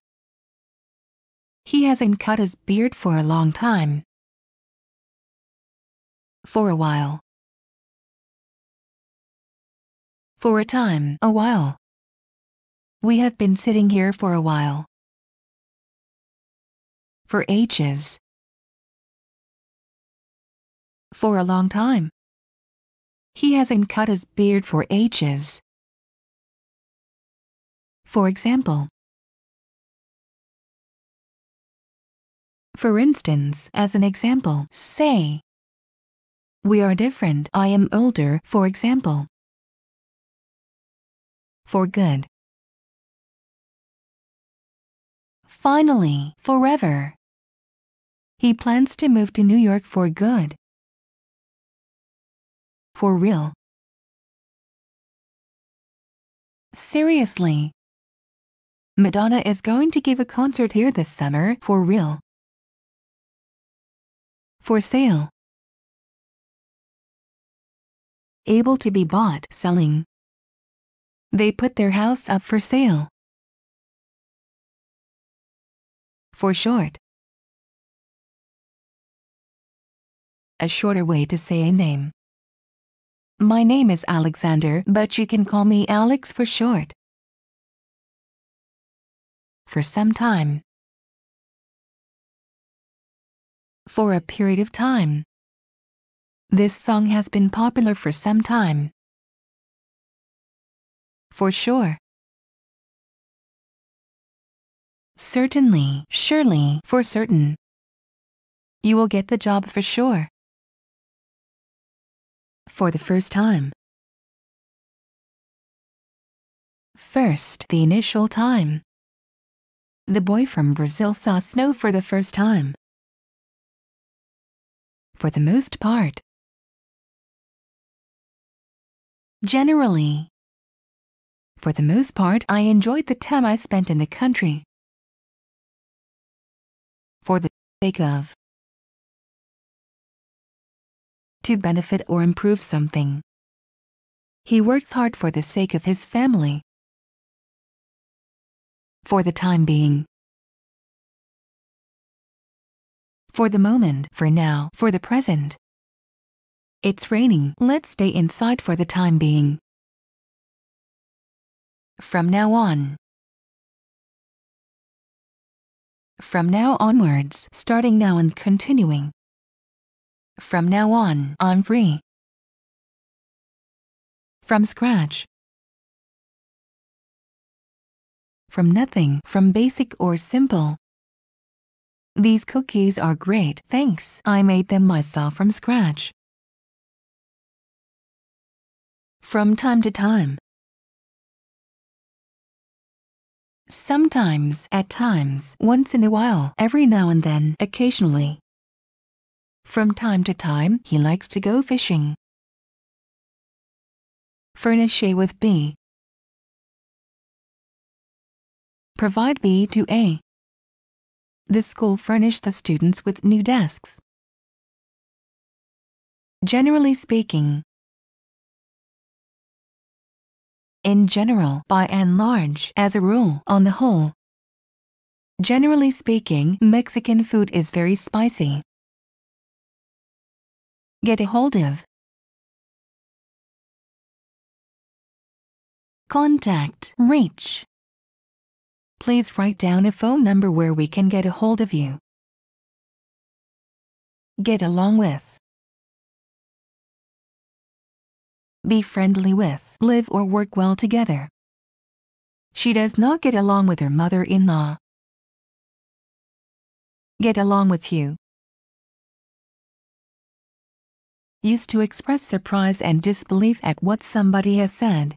S1: He hasn't cut his beard for a long time. For a while. For a time, a while. We have been sitting here for a while. For ages. For a long time. He hasn't cut his beard for ages. For example. For instance, as an example, say, we are different. I am older, for example. For good. Finally, forever. He plans to move to New York for good. For real. Seriously. Madonna is going to give a concert here this summer, for real. For sale. Able to be bought, selling. They put their house up for sale. For short. A shorter way to say a name. My name is Alexander, but you can call me Alex for short. For some time. For a period of time. This song has been popular for some time. For sure. Certainly, surely, for certain. You will get the job for sure. For the first time. First, the initial time. The boy from Brazil saw snow for the first time. For the most part. Generally. For the most part, I enjoyed the time I spent in the country. For the sake of. To benefit or improve something. He works hard for the sake of his family. For the time being. For the moment, for now, for the present. It's raining, let's stay inside for the time being. From now on. From now onwards, starting now and continuing. From now on, I'm free. From scratch. From nothing, from basic or simple. These cookies are great, thanks. I made them myself from scratch. From time to time. Sometimes, at times, once in a while, every now and then, occasionally. From time to time, he likes to go fishing. Furnish A with B. Provide B to A. The school furnished the students with new desks. Generally speaking. In general, by and large, as a rule, on the whole. Generally speaking, Mexican food is very spicy. Get a hold of. Contact, reach. Please write down a phone number where we can get a hold of you. Get along with. Be friendly with, live or work well together. She does not get along with her mother-in-law. Get along with you. Used to express surprise and disbelief at what somebody has said.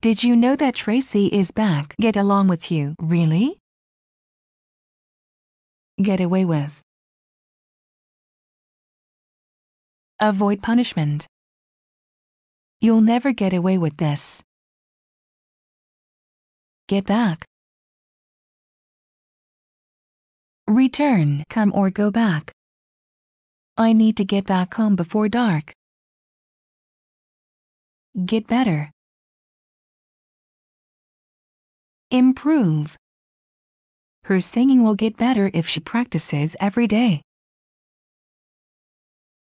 S1: Did you know that Tracy is back? Get along with you. Really? Get away with. Avoid punishment. You'll never get away with this. Get back. Return, come or go back. I need to get back home before dark. Get better. Improve. Her singing will get better if she practices every day.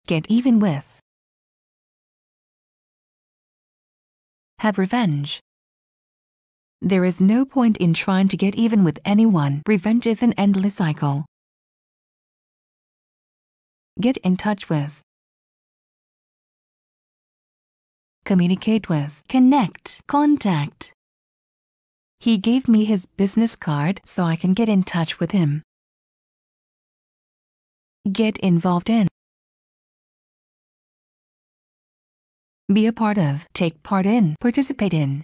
S1: Get even with. Have revenge. There is no point in trying to get even with anyone. Revenge is an endless cycle. Get in touch with. Communicate with. Connect. Contact. He gave me his business card so I can get in touch with him. Get involved in. Be a part of. Take part in. Participate in.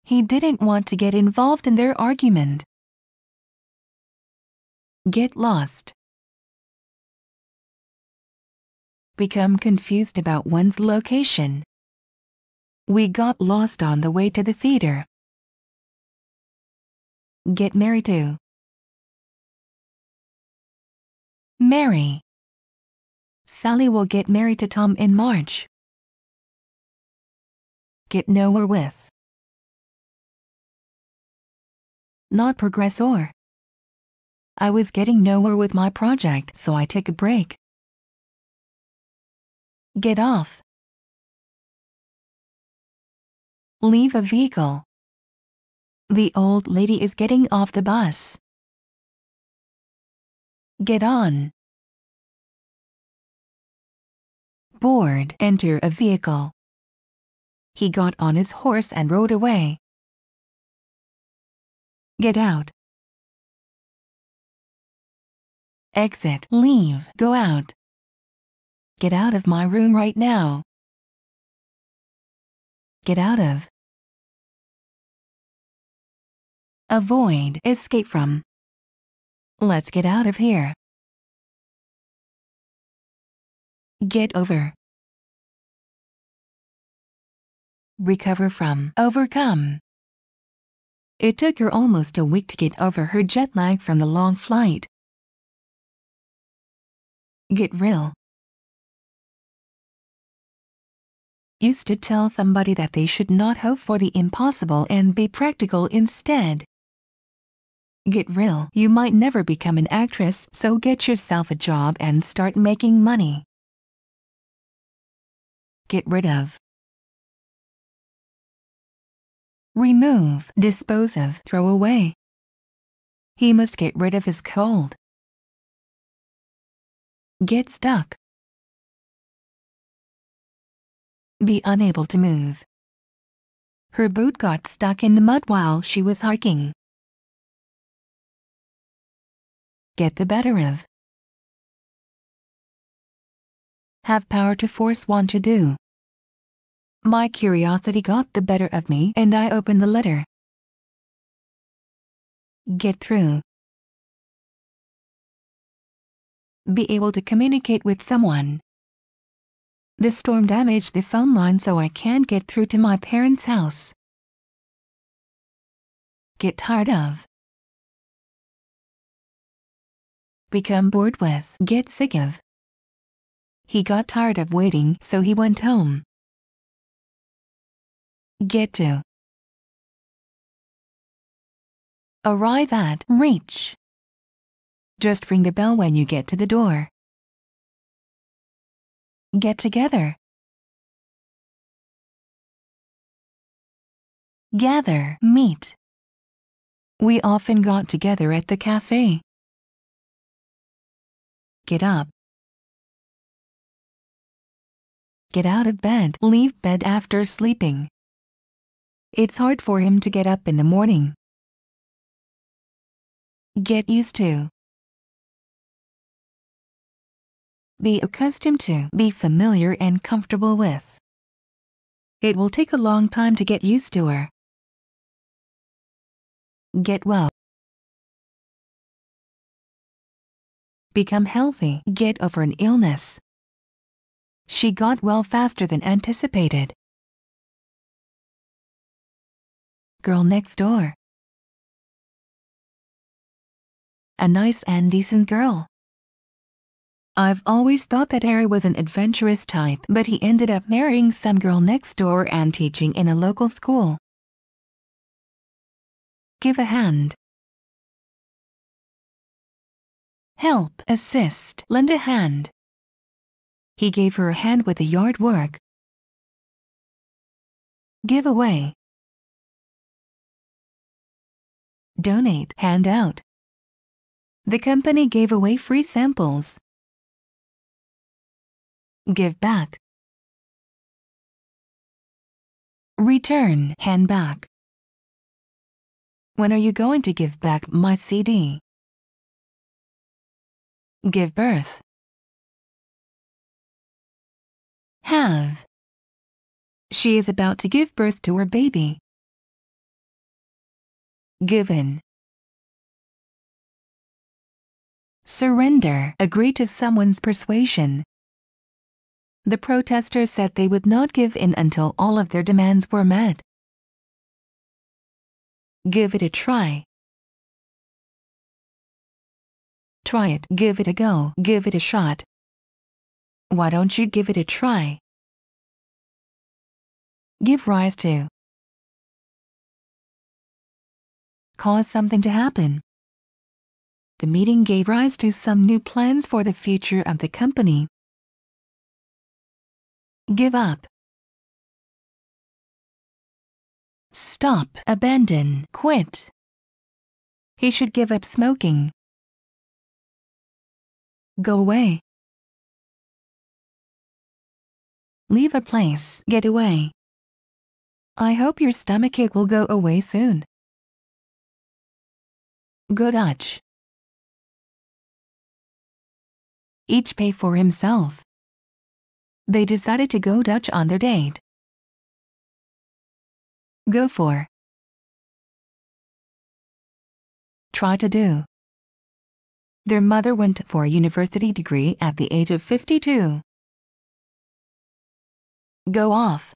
S1: He didn't want to get involved in their argument. Get lost. Become confused about one's location. We got lost on the way to the theater. Get married to. Marry. Sally will get married to Tom in March. Get nowhere with. Not progress or. I was getting nowhere with my project, so I took a break. Get off. Leave a vehicle. The old lady is getting off the bus. Get on. Board. Enter a vehicle. He got on his horse and rode away. Get out. Exit. Leave. Go out. Get out of my room right now. Get out of. Avoid. Escape from. Let's get out of here. Get over. recover from, overcome. It took her almost a week to get over her jet lag from the long flight. Get real. Used to tell somebody that they should not hope for the impossible and be practical instead. Get real. You might never become an actress, so get yourself a job and start making money. Get rid of. Remove, dispose of, throw away. He must get rid of his cold. Get stuck. Be unable to move. Her boot got stuck in the mud while she was hiking. Get the better of. Have power to force one to do. My curiosity got the better of me and I opened the letter. Get through. Be able to communicate with someone. The storm damaged the phone line so I can't get through to my parents' house. Get tired of. Become bored with. Get sick of. He got tired of waiting, so he went home. Get to. Arrive at. Reach. Just ring the bell when you get to the door. Get together. Gather. Meet. We often got together at the cafe. Get up. Get out of bed. Leave bed after sleeping. It's hard for him to get up in the morning. Get used to. Be accustomed to. Be familiar and comfortable with. It will take a long time to get used to her. Get well. Become healthy. Get over an illness. She got well faster than anticipated. Girl next door. A nice and decent girl. I've always thought that Harry was an adventurous type, but he ended up marrying some girl next door and teaching in a local school. Give a hand. Help, assist, lend a hand. He gave her a hand with the yard work. Give away. Donate, hand out. The company gave away free samples. Give back. Return, hand back. When are you going to give back my CD? Give birth. Have. She is about to give birth to her baby. Given. Surrender. Agree to someone's persuasion. The protesters said they would not give in until all of their demands were met. Give it a try. Try it. Give it a go. Give it a shot. Why don't you give it a try? Give rise to. Cause something to happen. The meeting gave rise to some new plans for the future of the company. Give up. Stop, abandon, quit. He should give up smoking. Go away. Leave a place, get away. I hope your stomachache will go away soon. Go Dutch. Each pay for himself. They decided to go Dutch on their date. Go for. Try to do. Their mother went for a university degree at the age of 52. Go off.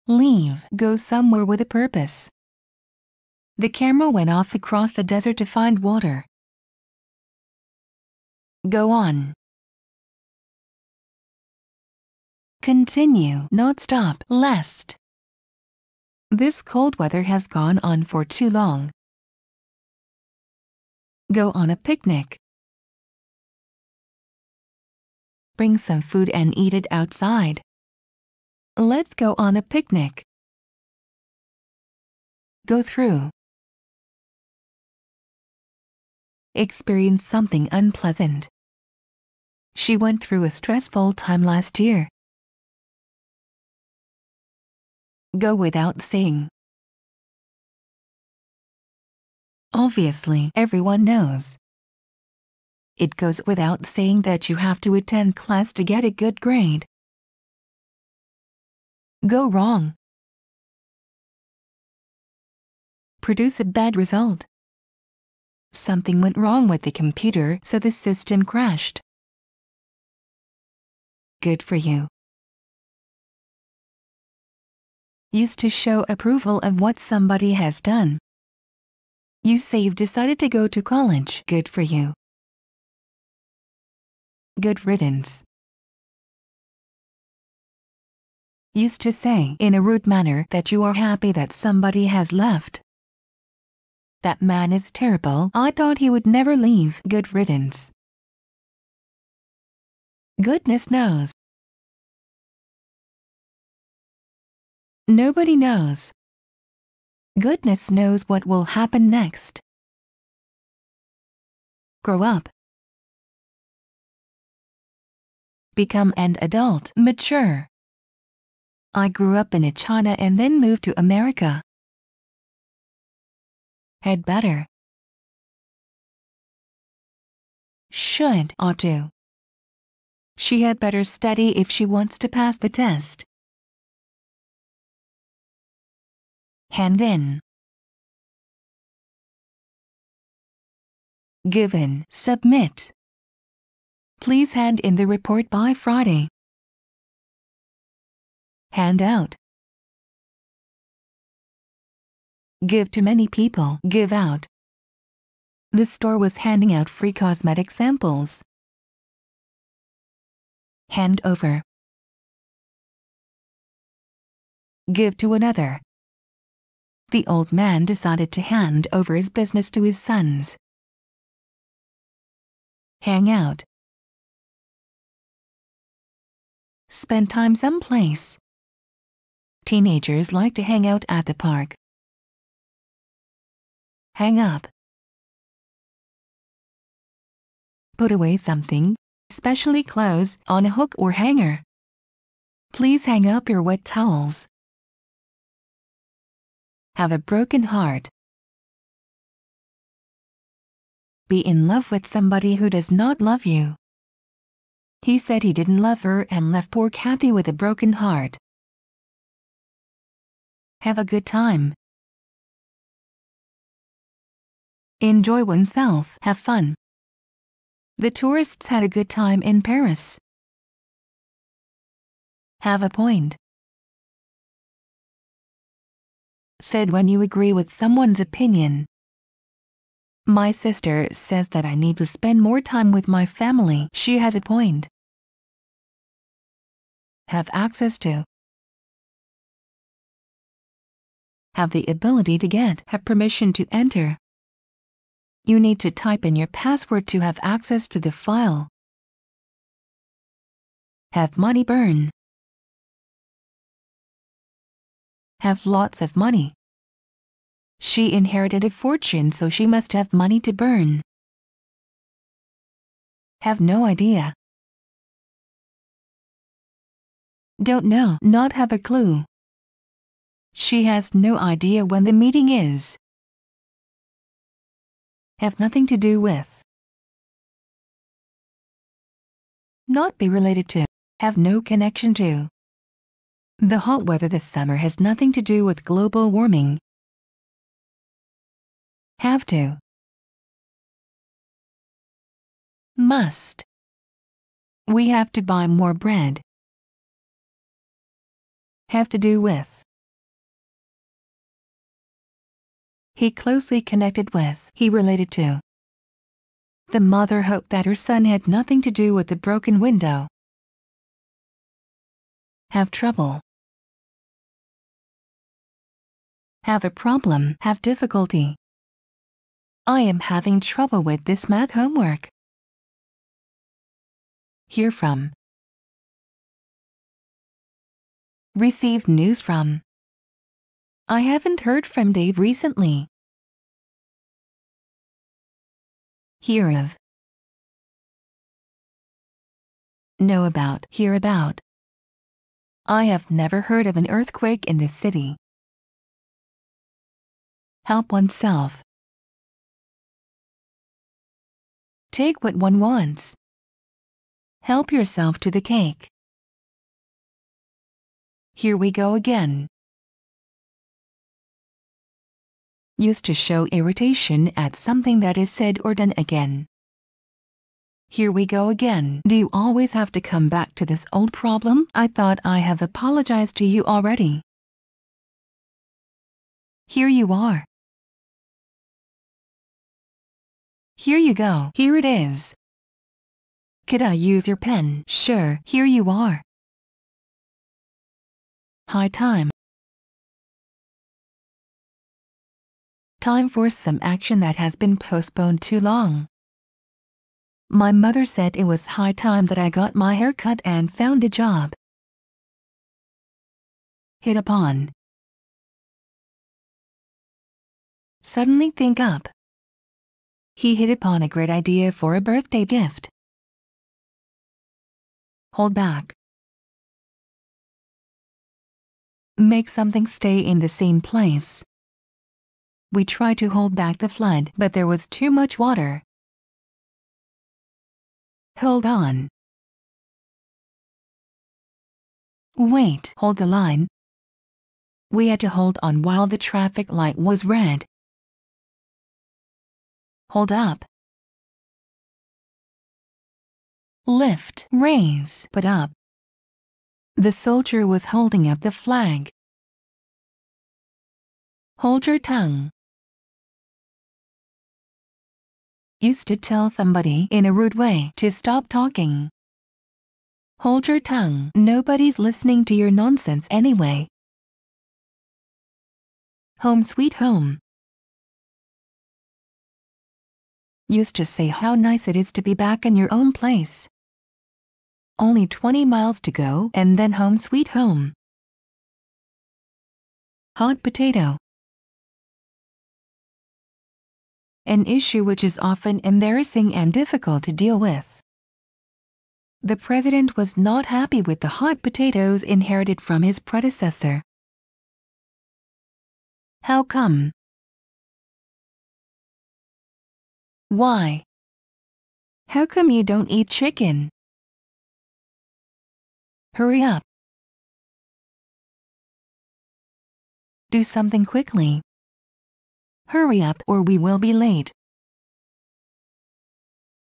S1: Leave. Go somewhere with a purpose. The camera went off across the desert to find water. Go on. Continue, not stop, lest. This cold weather has gone on for too long. Go on a picnic. Bring some food and eat it outside. Let's go on a picnic. Go through. Experience something unpleasant. She went through a stressful time last year. Go without saying. Obviously, everyone knows. It goes without saying that you have to attend class to get a good grade. Go wrong. Produce a bad result. Something went wrong with the computer, so the system crashed. Good for you. Used to show approval of what somebody has done. You say you've decided to go to college. Good for you. Good riddance. Used to say in a rude manner that you are happy that somebody has left. That man is terrible. I thought he would never leave. Good riddance. Goodness knows. Nobody knows. Goodness knows what will happen next. Grow up. Become an adult. Mature. I grew up in China and then moved to America. Had better. Should. Ought to. She had better study if she wants to pass the test. Hand in. Given. Submit. Please hand in the report by Friday. Hand out. Give to many people. Give out. The store was handing out free cosmetic samples. Hand over. Give to another. The old man decided to hand over his business to his sons. Hang out. Spend time someplace. Teenagers like to hang out at the park. Hang up. Put away something, especially clothes, on a hook or hanger. Please hang up your wet towels. Have a broken heart. Be in love with somebody who does not love you. He said he didn't love her and left poor Kathy with a broken heart. Have a good time. Enjoy oneself. Have fun. The tourists had a good time in Paris. Have a point. Said when you agree with someone's opinion. My sister says that I need to spend more time with my family. She has a point. Have access to. Have the ability to get. Have permission to enter. You need to type in your password to have access to the file. Have money burn. Have lots of money. She inherited a fortune, so she must have money to burn. Have no idea. Don't know. Not have a clue. She has no idea when the meeting is. Have nothing to do with. Not be related to. Have no connection to. The hot weather this summer has nothing to do with global warming. Have to. Must. We have to buy more bread. Have to do with. he closely connected with, he related to. The mother hoped that her son had nothing to do with the broken window. Have trouble. Have a problem, have difficulty. I am having trouble with this math homework. Hear from. Received news from. I haven't heard from Dave recently. Hear of. Know about, hear about. I have never heard of an earthquake in this city. Help oneself. Take what one wants. Help yourself to the cake. Here we go again. Used to show irritation at something that is said or done again. Here we go again. Do you always have to come back to this old problem? I thought I have apologized to you already. Here you are. Here you go. Here it is. Could I use your pen? Sure, here you are. High time. Time for some action that has been postponed too long. My mother said it was high time that I got my hair cut and found a job. Hit upon. Suddenly think up. He hit upon a great idea for a birthday gift. Hold back. Make something stay in the same place. We tried to hold back the flood, but there was too much water. Hold on. Wait, hold the line. We had to hold on while the traffic light was red. Hold up. Lift, raise, put up. The soldier was holding up the flag. Hold your tongue. Used to tell somebody in a rude way to stop talking. Hold your tongue. Nobody's listening to your nonsense anyway. Home sweet home. Used to say how nice it is to be back in your own place. Only 20 miles to go and then home sweet home. Hot potato. An issue which is often embarrassing and difficult to deal with. The president was not happy with the hot potatoes inherited from his predecessor. How come? Why? How come you don't eat chicken? Hurry up. Do something quickly. Hurry up or we will be late.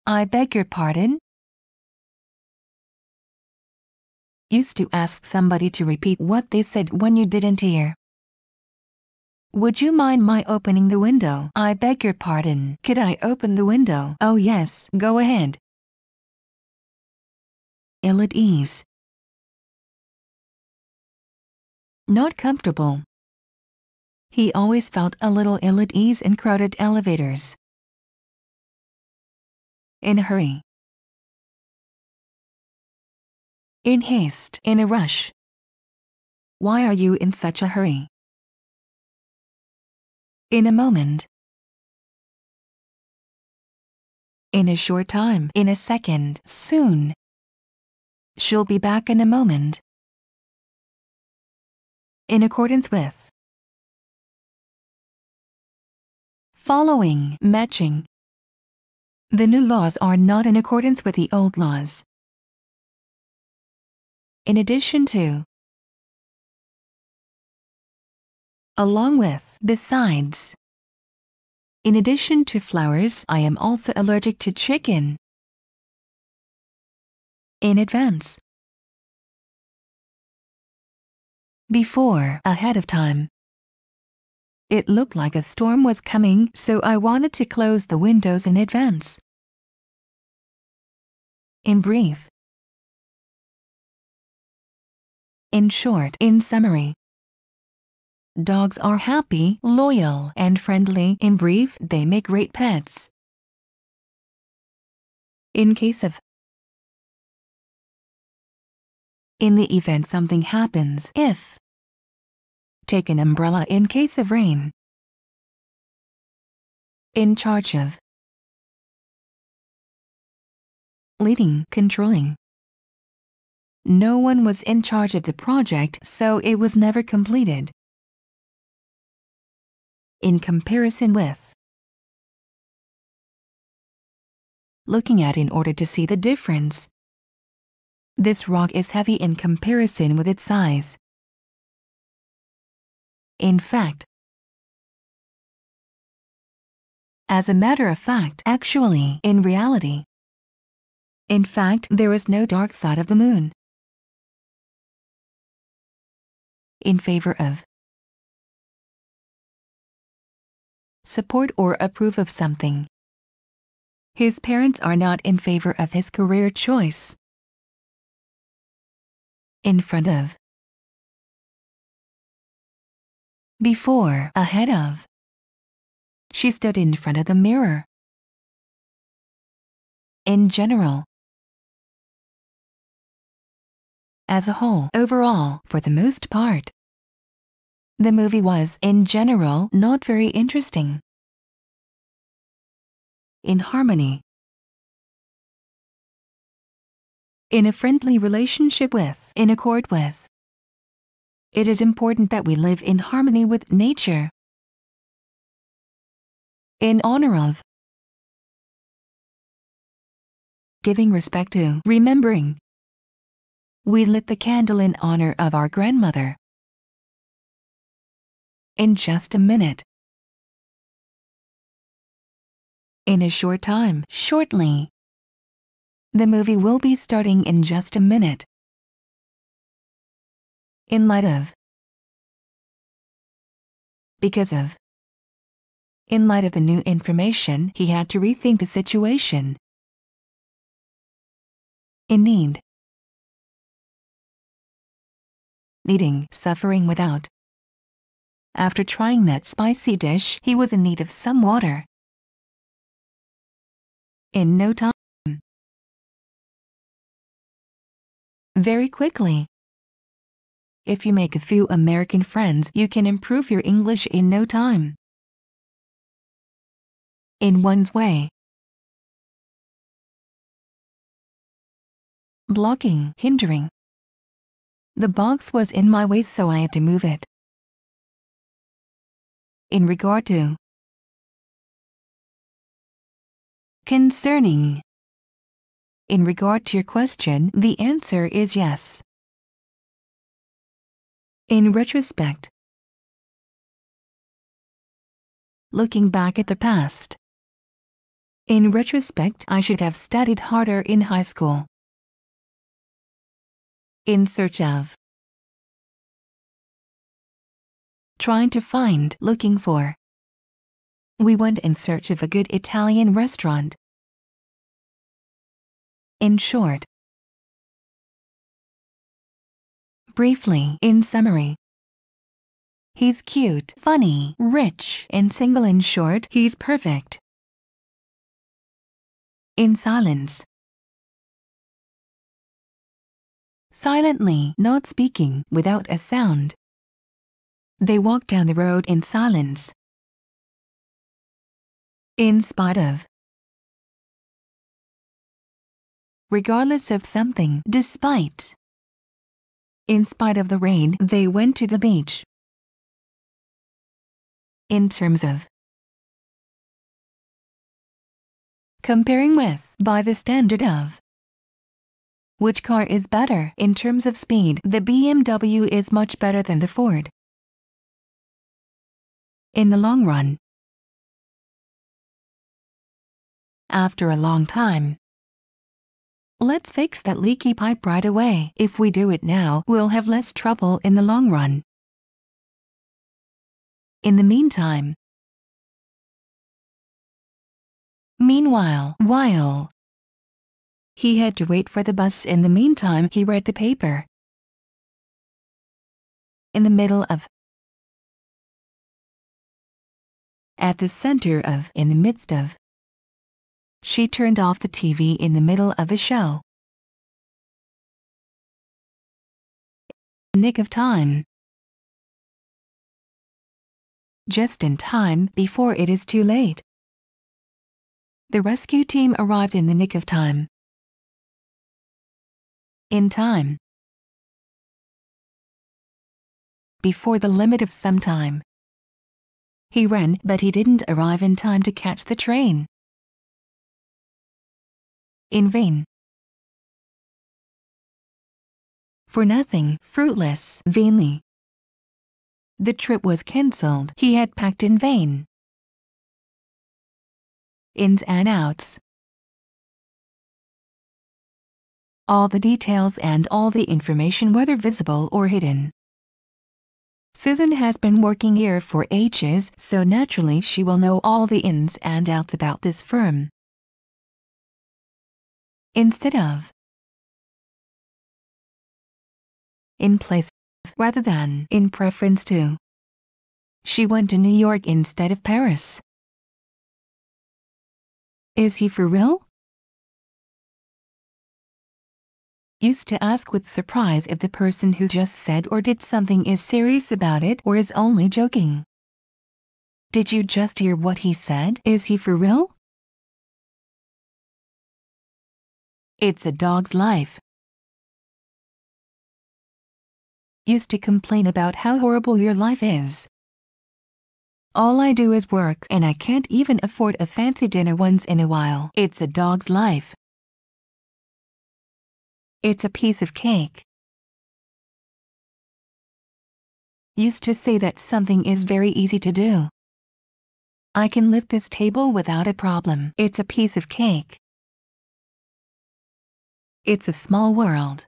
S1: I beg your pardon? Used to ask somebody to repeat what they said when you didn't hear. Would you mind my opening the window? I beg your pardon. Could I open the window? Oh yes, go ahead. Ill at ease. Not comfortable. He always felt a little ill at ease in crowded elevators. In a hurry. In haste. In a rush. Why are you in such a hurry? In a moment. In a short time. In a second. Soon. She'll be back in a moment. In accordance with. Following. Matching. The new laws are not in accordance with the old laws. In addition to. Along with. Besides. In addition to flowers, I am also allergic to chicken. In advance. Before. Ahead of time. It looked like a storm was coming, so I wanted to close the windows in advance. In brief. In short, in summary. Dogs are happy, loyal, and friendly. In brief, they make great pets. In case of. In the event something happens, if. Take an umbrella in case of rain. In charge of. Leading, controlling. No one was in charge of the project, so it was never completed. In comparison with. Looking at in order to see the difference. This rock is heavy in comparison with its size. In fact. As a matter of fact, actually, in reality. In fact, there is no dark side of the moon. In favor of. Support or approve of something. His parents are not in favor of his career choice. In front of. Before, ahead of. She stood in front of the mirror. In general. As a whole, overall, for the most part. The movie was, in general, not very interesting. In harmony. In a friendly relationship with, in accord with. It is important that we live in harmony with nature. In honor of. Giving respect to, remembering. We lit the candle in honor of our grandmother. In just a minute. In a short time, shortly. The movie will be starting in just a minute. In light of. Because of. In light of the new information, he had to rethink the situation. In need. Needing, suffering without. After trying that spicy dish, he was in need of some water. In no time. Very quickly. If you make a few American friends, you can improve your English in no time. In one's way. Blocking, hindering. The box was in my way, so I had to move it. In regard to. Concerning. In regard to your question, the answer is yes. In retrospect. Looking back at the past. In retrospect, I should have studied harder in high school. In search of. Trying to find, looking for. We went in search of a good Italian restaurant. In short. Briefly, in summary. He's cute, funny, rich, and single. In short, he's perfect. In silence. Silently, not speaking, without a sound. They walked down the road in silence. In spite of. Regardless of something, despite. In spite of the rain, they went to the beach. In terms of. Comparing with, by the standard of. Which car is better? In terms of speed, the BMW is much better than the Ford. In the long run. After a long time. Let's fix that leaky pipe right away. If we do it now, we'll have less trouble in the long run. In the meantime. Meanwhile, while he had to wait for the bus, in the meantime he read the paper. In the middle of, at the center of, in the midst of. She turned off the TV in the middle of the show. Nick of time. Just in time, before it is too late. The rescue team arrived in the nick of time. In time. Before the limit of some time. He ran, but he didn't arrive in time to catch the train. In vain. For nothing, fruitless, vainly. The trip was cancelled. He had packed in vain. Ins and outs. All the details and all the information, whether visible or hidden. Susan has been working here for ages, so naturally she will know all the ins and outs about this firm. Instead of. In place of, rather than, in preference to. She went to New York instead of Paris. Is he for real? Used to ask with surprise if the person who just said or did something is serious about it or is only joking. Did you just hear what he said? Is he for real? It's a dog's life. Used to complain about how horrible your life is. All I do is work and I can't even afford a fancy dinner once in a while. It's a dog's life. It's a piece of cake. Used to say that something is very easy to do. I can lift this table without a problem. It's a piece of cake. It's a small world.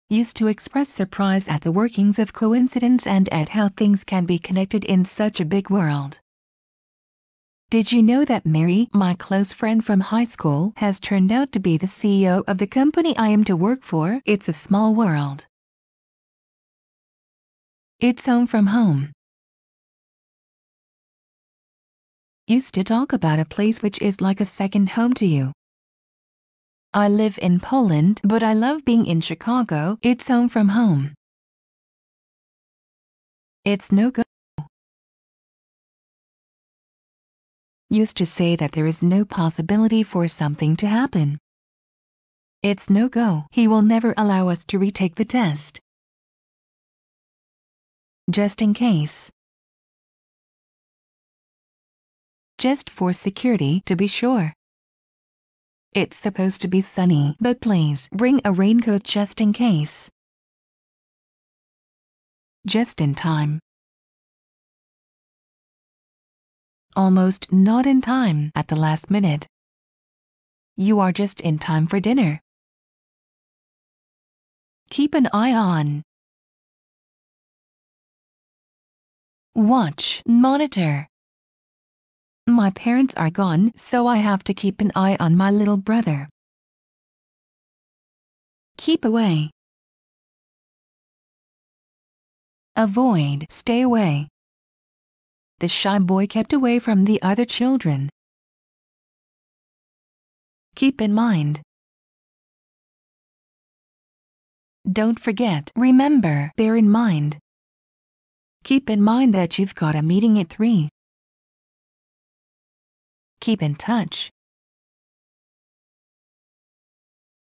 S1: Used to express surprise at the workings of coincidence and at how things can be connected in such a big world. Did you know that Mary, my close friend from high school, has turned out to be the CEO of the company I am to work for? It's a small world. It's home from home. Used to talk about a place which is like a second home to you. I live in Poland, but I love being in Chicago. It's home from home. It's no go. Used to say that there is no possibility for something to happen. It's no go. He will never allow us to retake the test. Just in case. Just for security, to be sure. It's supposed to be sunny, but please bring a raincoat just in case. Just in time. Almost not in time, at the last minute. You are just in time for dinner. Keep an eye on. Watch, monitor. My parents are gone, so I have to keep an eye on my little brother. Keep away. Avoid, stay away. The shy boy kept away from the other children. Keep in mind. Don't forget, remember, bear in mind. Keep in mind that you've got a meeting at 3. Keep in touch.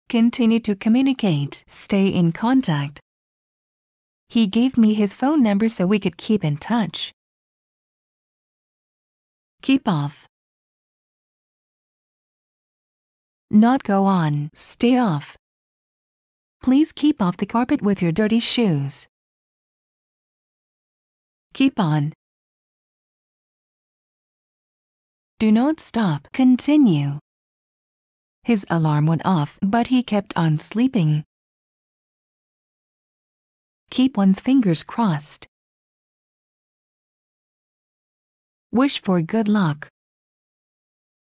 S1: Continue to communicate, stay in contact. He gave me his phone number so we could keep in touch. Keep off. Not go on, stay off. Please keep off the carpet with your dirty shoes. Keep on. Do not stop, continue. His alarm went off, but he kept on sleeping. Keep one's fingers crossed. Wish for good luck.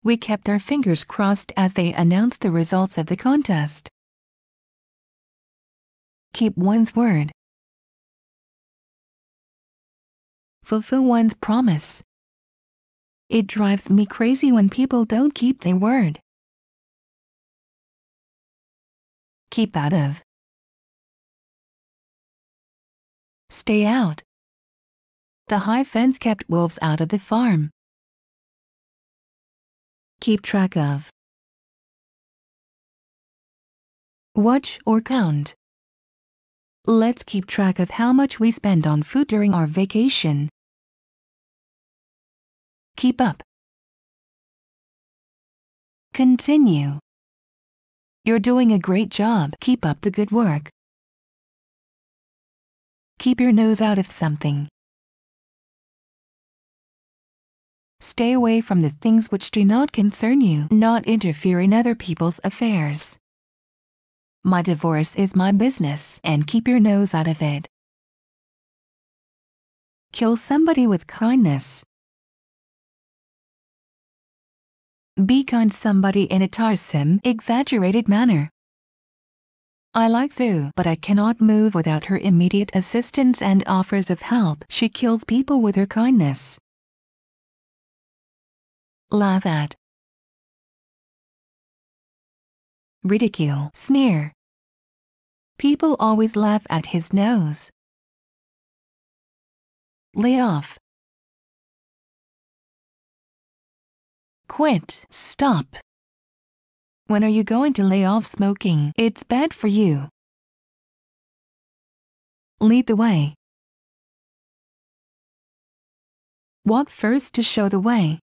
S1: We kept our fingers crossed as they announced the results of the contest. Keep one's word. Fulfill one's promise. It drives me crazy when people don't keep their word. Keep out of. Stay out. The high fence kept wolves out of the farm. Keep track of. Watch or count. Let's keep track of how much we spend on food during our vacation. Keep up. Continue. You're doing a great job. Keep up the good work. Keep your nose out of something. Stay away from the things which do not concern you. Not interfere in other people's affairs. My divorce is my business, and keep your nose out of it. Kill somebody with kindness. Be kind to somebody in a tiresome, exaggerated manner. I like Sue, but I cannot move without her immediate assistance and offers of help. She kills people with her kindness. Laugh at. Ridicule, sneer. People always laugh at his nose. Lay off. Quit, stop. When are you going to lay off smoking? It's bad for you. Lead the way. Walk first to show the way.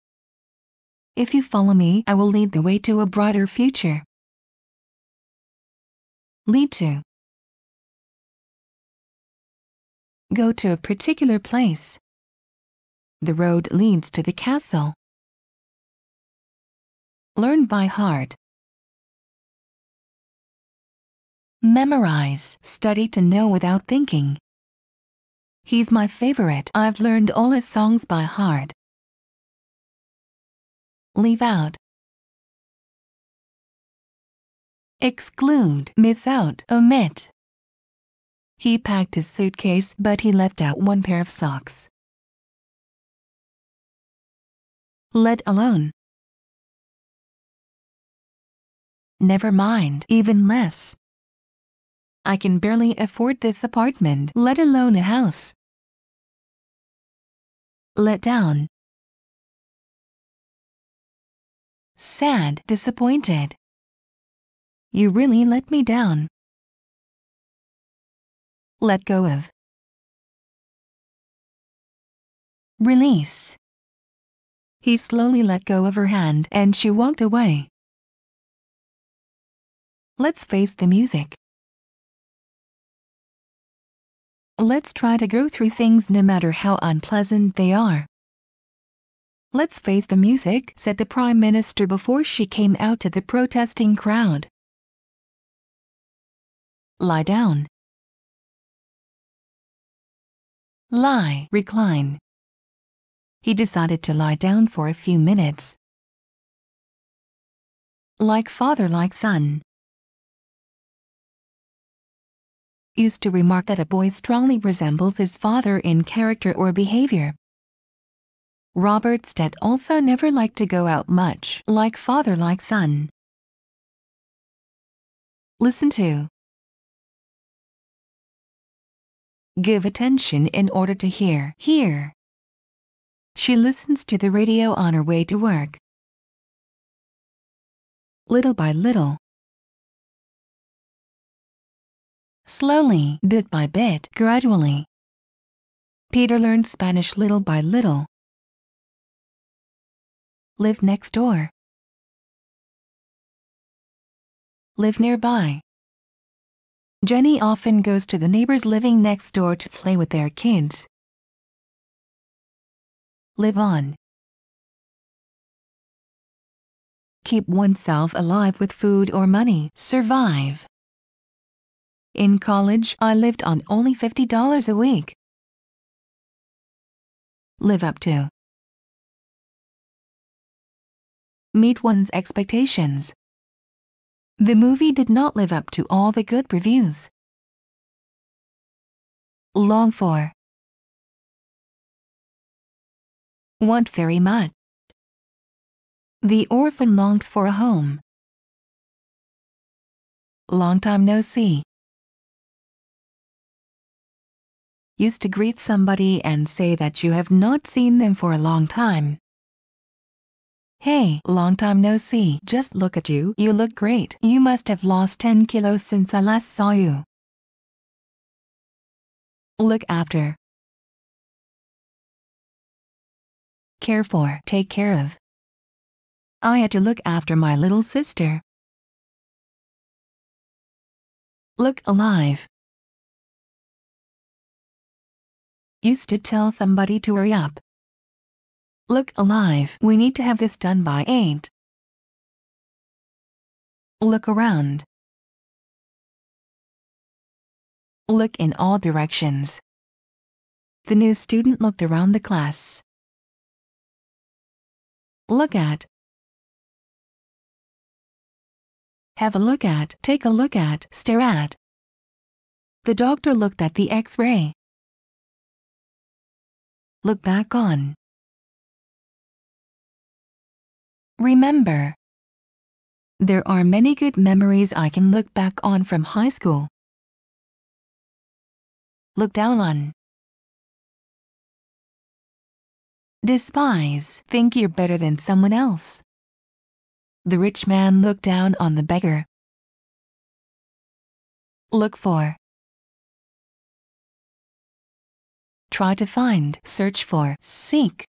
S1: If you follow me, I will lead the way to a brighter future. Lead to. Go to a particular place. The road leads to the castle. Learn by heart. Memorize. Study to know without thinking. He's my favorite. I've learned all his songs by heart. Leave out. Exclude, miss out, omit. He packed his suitcase, but he left out one pair of socks. Let alone. Never mind, even less. I can barely afford this apartment, let alone a house. Let down. Sad, disappointed. You really let me down. Let go of. Release. He slowly let go of her hand and she walked away. Let's face the music. Let's try to go through things no matter how unpleasant they are. Let's face the music, said the Prime Minister before she came out to the protesting crowd. Lie down. Lie, recline. He decided to lie down for a few minutes. Like father, like son. Used to remark that a boy strongly resembles his father in character or behavior. Robert Stead also never liked to go out much, like father, like son. Listen to. Give attention in order to hear. Hear. She listens to the radio on her way to work. Little by little. Slowly, bit by bit, gradually. Peter learned Spanish little by little. Live next door. Live nearby. Jenny often goes to the neighbors living next door to play with their kids. Live on. Keep oneself alive with food or money. Survive. In college, I lived on only $50 a week. Live up to. Meet one's expectations. The movie did not live up to all the good reviews. Long for. Want very much. The orphan longed for a home. Long time no see. Used to greet somebody and say that you have not seen them for a long time. Hey, long time no see. Just look at you. You look great. You must have lost 10 kilos since I last saw you. Look after. Care for. Take care of. I had to look after my little sister. Look alive. Used to tell somebody to hurry up. Look alive. We need to have this done by 8. Look around. Look in all directions. The new student looked around the class. Look at. Have a look at. Take a look at. Stare at. The doctor looked at the X-ray. Look back on. Remember. There are many good memories I can look back on from high school. Look down on. Despise. Think you're better than someone else. The rich man looked down on the beggar. Look for. Try to find. Search for. Seek.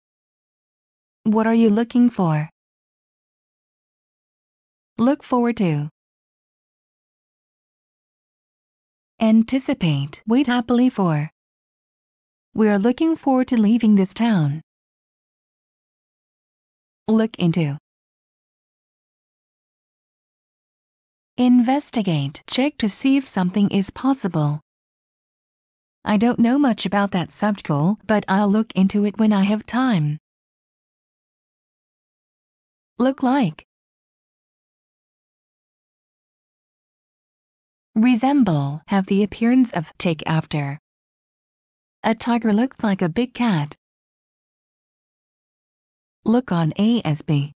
S1: What are you looking for? Look forward to. Anticipate. Wait happily for. We are looking forward to leaving this town. Look into. Investigate. Check to see if something is possible. I don't know much about that subtitle, but I'll look into it when I have time. Look like. Resemble. Have the appearance of. Take after. A tiger looks like a big cat. Look on A as B.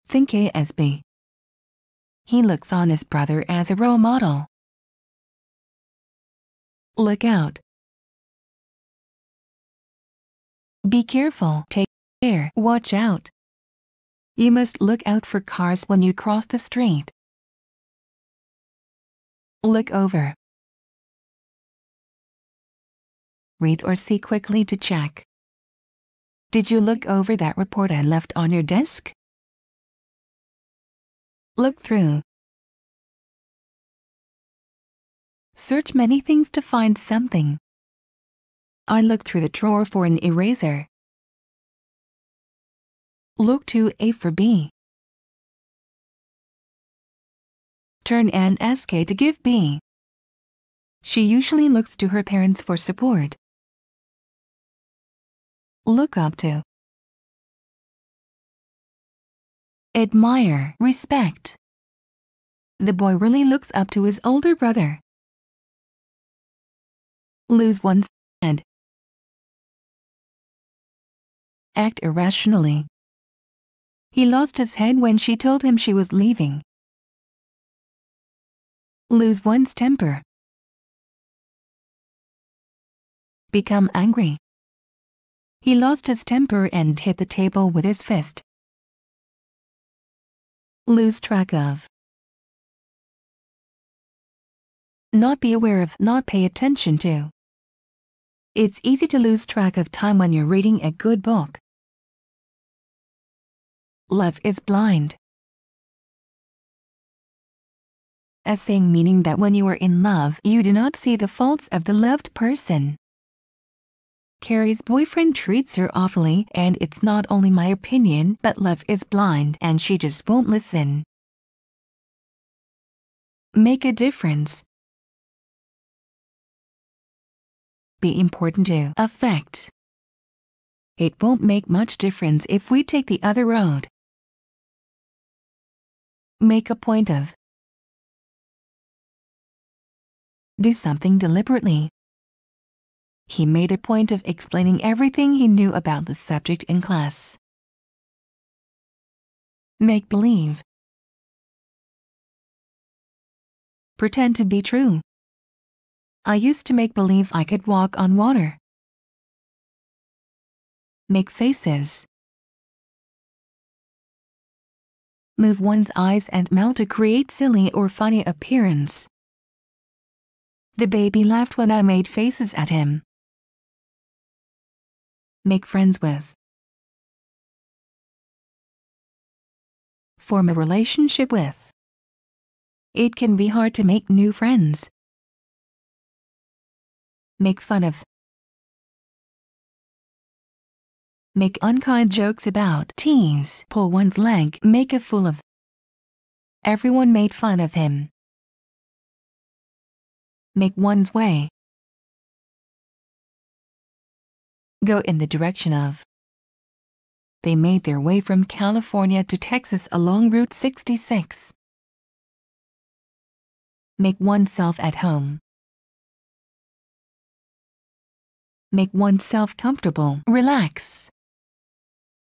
S1: Think A as B. He looks on his brother as a role model. Look out. Be careful. Take care. Watch out. You must look out for cars when you cross the street. Look over. Read or see quickly to check. Did you look over that report I left on your desk? Look through. Search many things to find something. I looked through the drawer for an eraser. Look to A for B. Turn and ask A to give B. She usually looks to her parents for support. Look up to. Admire. Respect. The boy really looks up to his older brother. Lose one's head. Act irrationally. He lost his head when she told him she was leaving. Lose one's temper. Become angry. He lost his temper and hit the table with his fist. Lose track of. Not be aware of. Not pay attention to. It's easy to lose track of time when you're reading a good book. Love is blind. A saying meaning that when you are in love, you do not see the faults of the loved person. Carrie's boyfriend treats her awfully, and it's not only my opinion, but love is blind and she just won't listen. Make a difference. Be important to. Affect. It won't make much difference if we take the other road. Make a point of. Do something deliberately. He made a point of explaining everything he knew about the subject in class. Make believe. Pretend to be true. I used to make believe I could walk on water. Make faces. Move one's eyes and mouth to create silly or funny appearance. The baby laughed when I made faces at him. Make friends with. Form a relationship with. It can be hard to make new friends. Make fun of. Make unkind jokes about. Tease. Pull one's leg. Make a fool of. Everyone made fun of him. Make one's way. Go in the direction of. They made their way from California to Texas along Route 66. Make oneself at home. Make oneself comfortable. Relax.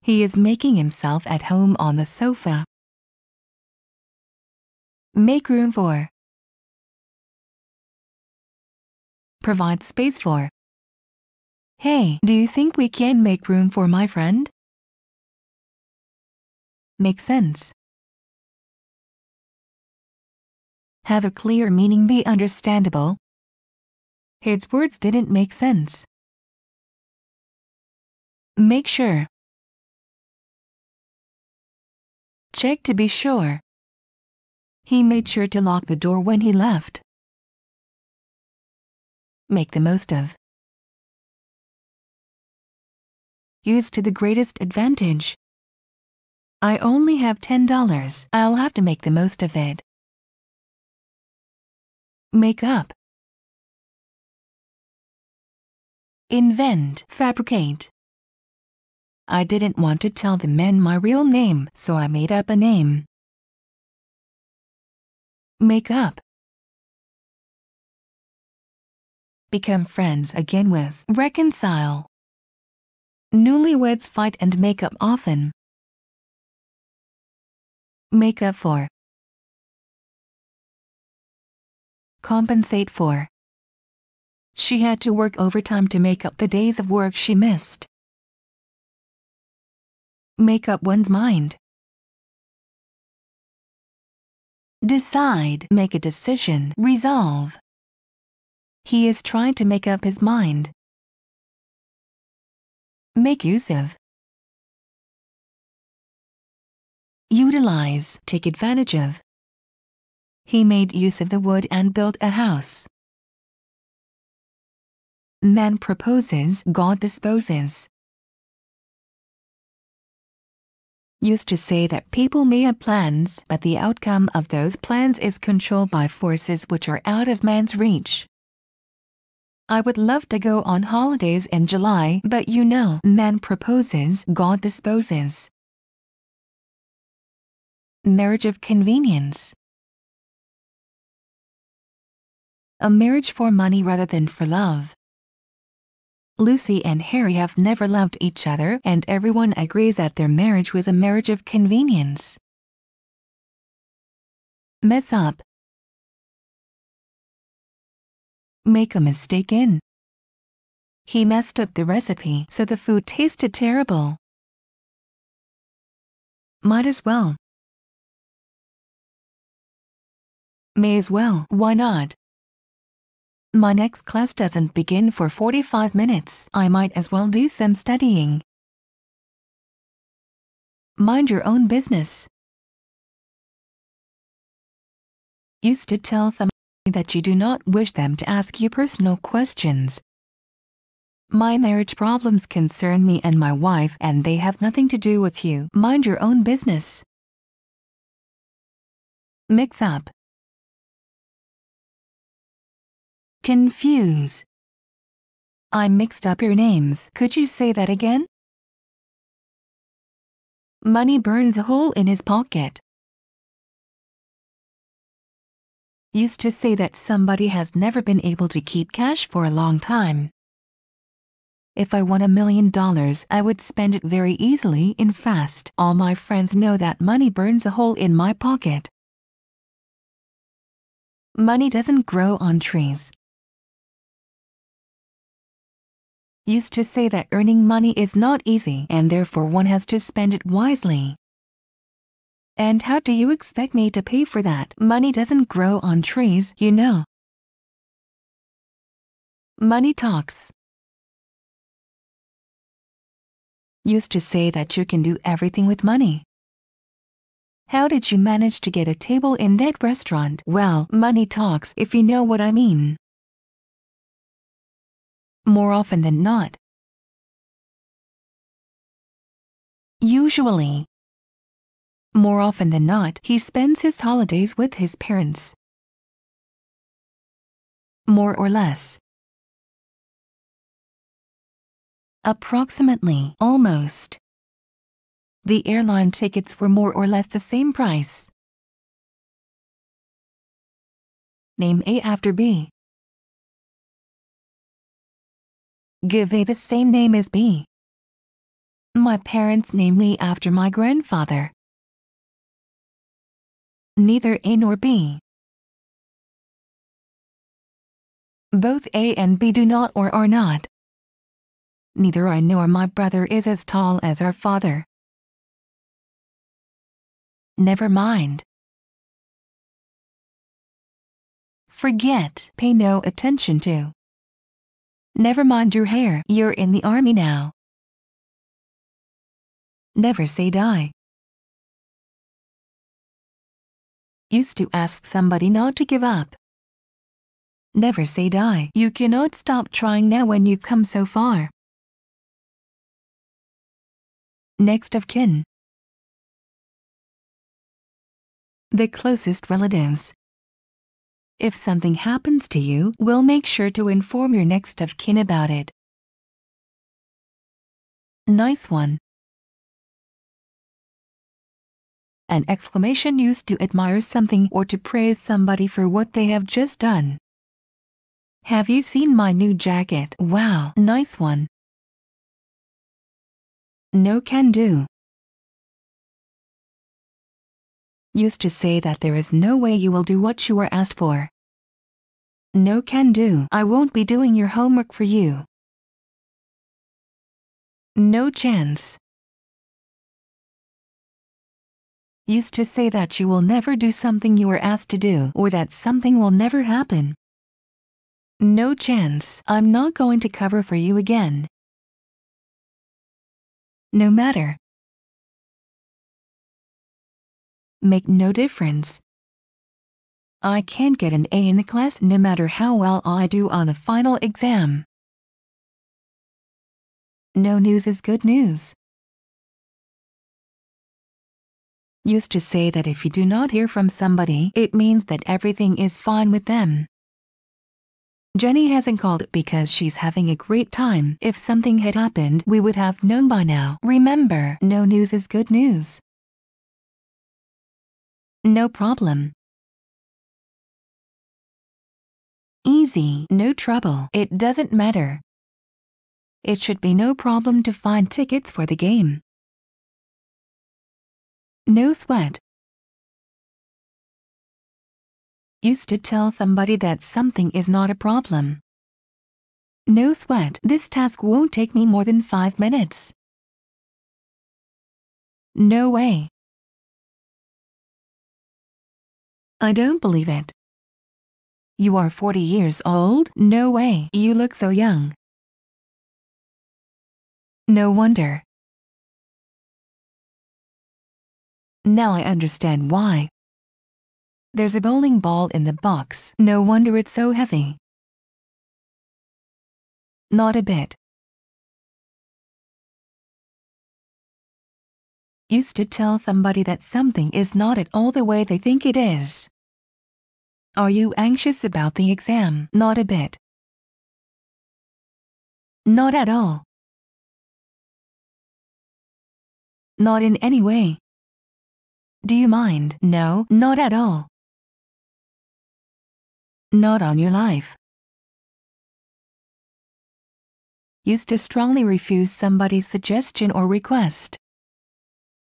S1: He is making himself at home on the sofa. Make room for. Provide space for. Hey, do you think we can make room for my friend? Make sense. Have a clear meaning. Be understandable. His words didn't make sense. Make sure. Check to be sure. He made sure to lock the door when he left. Make the most of. Use to the greatest advantage. I only have $10. I'll have to make the most of it. Make up. Invent. Fabricate. I didn't want to tell the men my real name, so I made up a name. Make up. Become friends again with. Reconcile. Newlyweds fight and make up often. Make up for. Compensate for. She had to work overtime to make up the days of work she missed. Make up one's mind. Decide. Make a decision. Resolve. He is trying to make up his mind. Make use of. Utilize. Take advantage of. He made use of the wood and built a house. Man proposes, God disposes. Used to say that people may have plans, but the outcome of those plans is controlled by forces which are out of man's reach. I would love to go on holidays in July, but you know, man proposes, God disposes. Marriage of convenience. A marriage for money rather than for love. Lucy and Harry have never loved each other, and everyone agrees that their marriage was a marriage of convenience. Mess up. Make a mistake in. He messed up the recipe, so the food tasted terrible. Might as well. May as well, why not? My next class doesn't begin for 45 minutes. I might as well do some studying. Mind your own business. Used to tell someone that you do not wish them to ask you personal questions. My marriage problems concern me and my wife, and they have nothing to do with you. Mind your own business. Mix up. Confuse. I mixed up your names. Could you say that again? Money burns a hole in his pocket. Used to say that somebody has never been able to keep cash for a long time. If I won $1 million, I would spend it very easily and fast. All my friends know that money burns a hole in my pocket. Money doesn't grow on trees. Used to say that earning money is not easy and therefore one has to spend it wisely. And how do you expect me to pay for that? Money doesn't grow on trees, you know. Money talks. Used to say that you can do everything with money. How did you manage to get a table in that restaurant? Well, money talks, if you know what I mean. More often than not. Usually. More often than not, he spends his holidays with his parents. More or less. Approximately, almost. The airline tickets were more or less the same price. Name A after B. Give A the same name as B. My parents named me after my grandfather. Neither A nor B. Both A and B do not or are not. Neither I nor my brother is as tall as our father. Never mind. Forget, pay no attention to. Never mind your hair, you're in the army now. Never say die. Used to ask somebody not to give up. Never say die. You cannot stop trying now when you've come so far. Next of kin. The closest relatives. If something happens to you, we'll make sure to inform your next of kin about it. Nice one. An exclamation used to admire something or to praise somebody for what they have just done. Have you seen my new jacket? Wow, nice one. No can do. Used to say that there is no way you will do what you are asked for. No can do. I won't be doing your homework for you. No chance. Used to say that you will never do something you are asked to do or that something will never happen. No chance. I'm not going to cover for you again. No matter. Make no difference. I can't get an A in the class no matter how well I do on the final exam. No news is good news. Used to say that if you do not hear from somebody, it means that everything is fine with them. Jenny hasn't called because she's having a great time. If something had happened, we would have known by now. Remember, no news is good news. No problem. Easy, no trouble. It doesn't matter. It should be no problem to find tickets for the game. No sweat. Used to tell somebody that something is not a problem. No sweat. This task won't take me more than 5 minutes. No way. I don't believe it. You are 40 years old? No way. You look so young. No wonder. Now I understand why. There's a bowling ball in the box. No wonder it's so heavy. Not a bit. Used to tell somebody that something is not at all the way they think it is. Are you anxious about the exam? Not a bit. Not at all. Not in any way. Do you mind? No, not at all. Not on your life. Used to strongly refuse somebody's suggestion or request.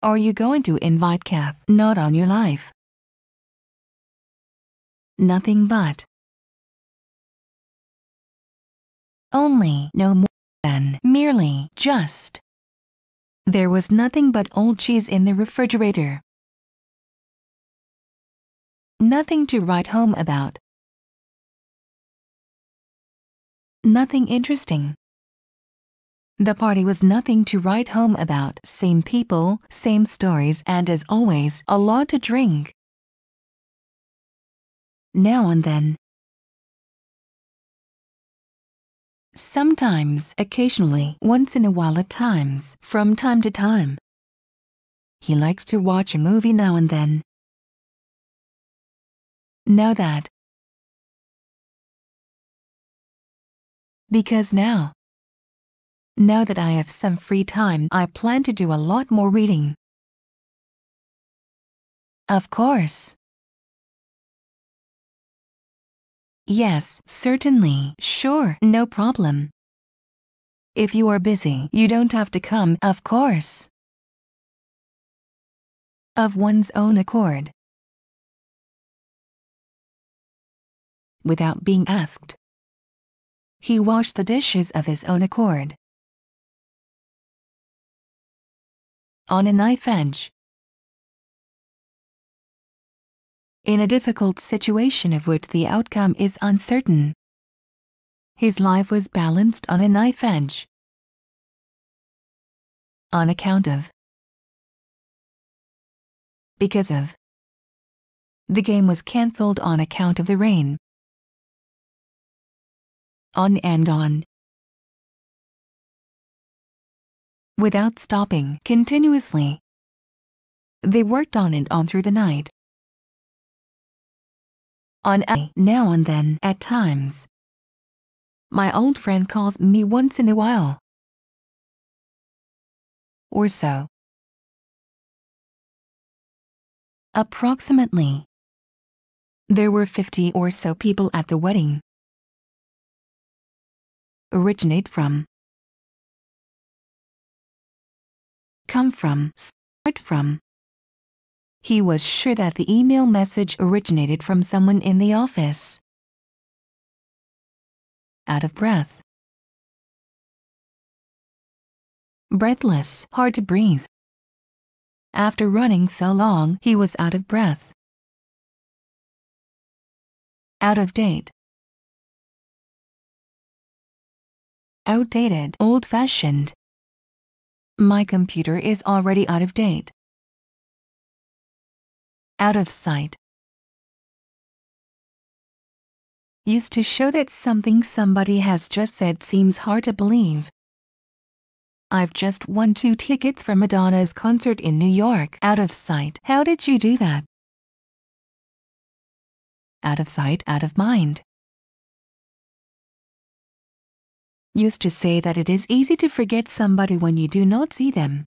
S1: Are you going to invite Kath? Not on your life. Nothing but. Only, no more than, merely, just. There was nothing but old cheese in the refrigerator. Nothing to write home about. Nothing interesting. The party was nothing to write home about. Same people, same stories, and as always, a lot to drink. Now and then. Sometimes, occasionally, once in a while at times, from time to time. He likes to watch a movie now and then. Now that. Because now that I have some free time, I plan to do a lot more reading. Of course. Yes, certainly, sure, no problem. If you are busy, you don't have to come, of course. Of one's own accord. Without being asked. He washed the dishes of his own accord. On a knife edge. In a difficult situation of which the outcome is uncertain. His life was balanced on a knife edge. On account of. Because of. The game was cancelled on account of the rain. On and on. Without stopping, continuously. They worked on and on through the night. On a now and then, at times. My old friend calls me once in a while. Or so. Approximately. There were 50 or so people at the wedding. Originate from. Come from, start from. He was sure that the email message originated from someone in the office. Out of breath. Breathless, hard to breathe. After running so long, he was out of breath. Out of date. Outdated, old-fashioned. My computer is already out of date. Out of sight. Used to show that something somebody has just said seems hard to believe. I've just won 2 tickets for Madonna's concert in New York. Out of sight. How did you do that? Out of sight, out of mind. Used to say that it is easy to forget somebody when you do not see them.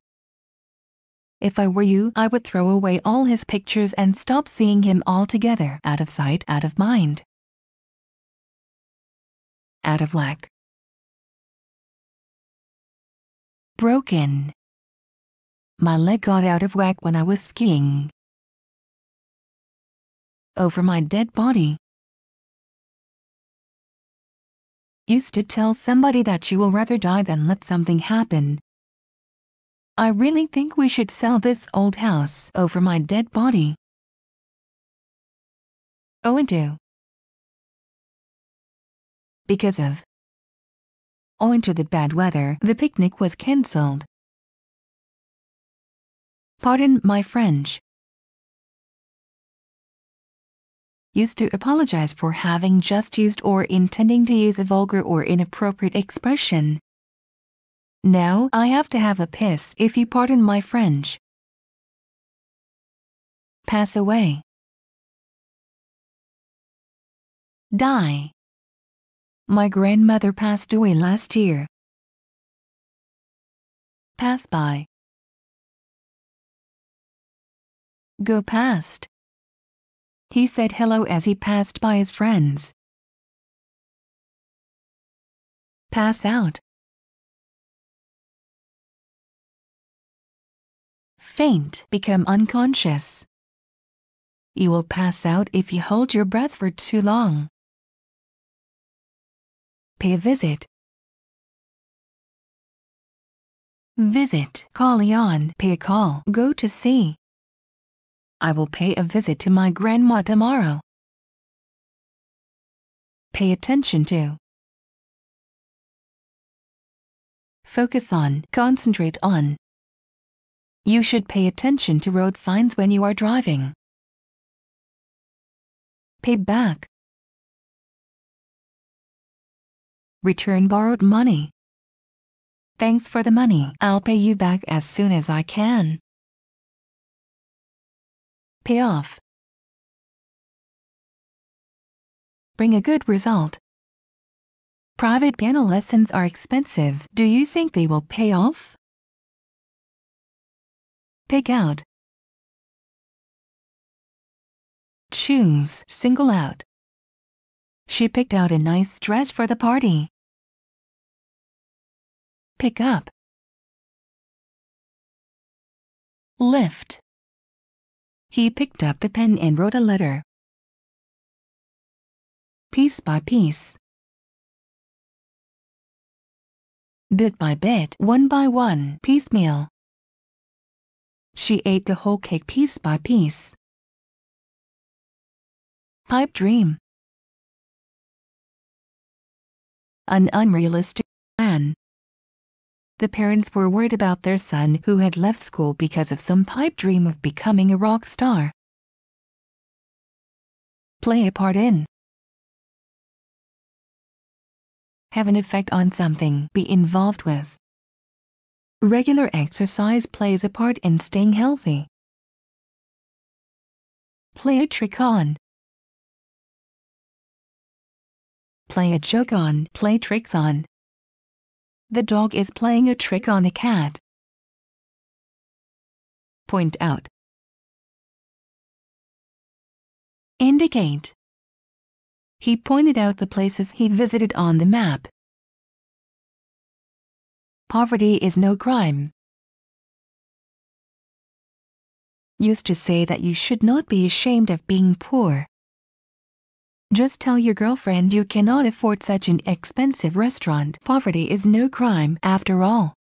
S1: If I were you, I would throw away all his pictures and stop seeing him altogether. Out of sight, out of mind. Out of whack. Broken. My leg got out of whack when I was skiing. Over my dead body. Used to tell somebody that you will rather die than let something happen. I really think we should sell this old house. Over my dead body. Owing to. Because of. Owing to the bad weather, the picnic was cancelled. Pardon my French. Used to apologize for having just used or intending to use a vulgar or inappropriate expression. Now I have to have a piss, if you pardon my French. Pass away. Die. My grandmother passed away last year. Pass by. Go past. He said hello as he passed by his friends. Pass out. Faint, become unconscious. You will pass out if you hold your breath for too long. Pay a visit. Visit, call on, pay a call, go to see. I will pay a visit to my grandma tomorrow. Pay attention to. Focus on, concentrate on. You should pay attention to road signs when you are driving. Pay back. Return borrowed money. Thanks for the money. I'll pay you back as soon as I can. Pay off. Bring a good result. Private piano lessons are expensive. Do you think they will pay off? Pick out. Choose, single out. She picked out a nice dress for the party. Pick up. Lift. He picked up the pen and wrote a letter. Piece by piece. Bit by bit, one by one, piecemeal. She ate the whole cake piece by piece. Pipe dream. An unrealistic plan. The parents were worried about their son who had left school because of some pipe dream of becoming a rock star. Play a part in. Have an effect on something, be involved with. Regular exercise plays a part in staying healthy. Play a trick on. Play a joke on, play tricks on. The dog is playing a trick on the cat. Point out. Indicate. He pointed out the places he visited on the map. Poverty is no crime. Used to say that you should not be ashamed of being poor. Just tell your girlfriend you cannot afford such an expensive restaurant. Poverty is no crime after all.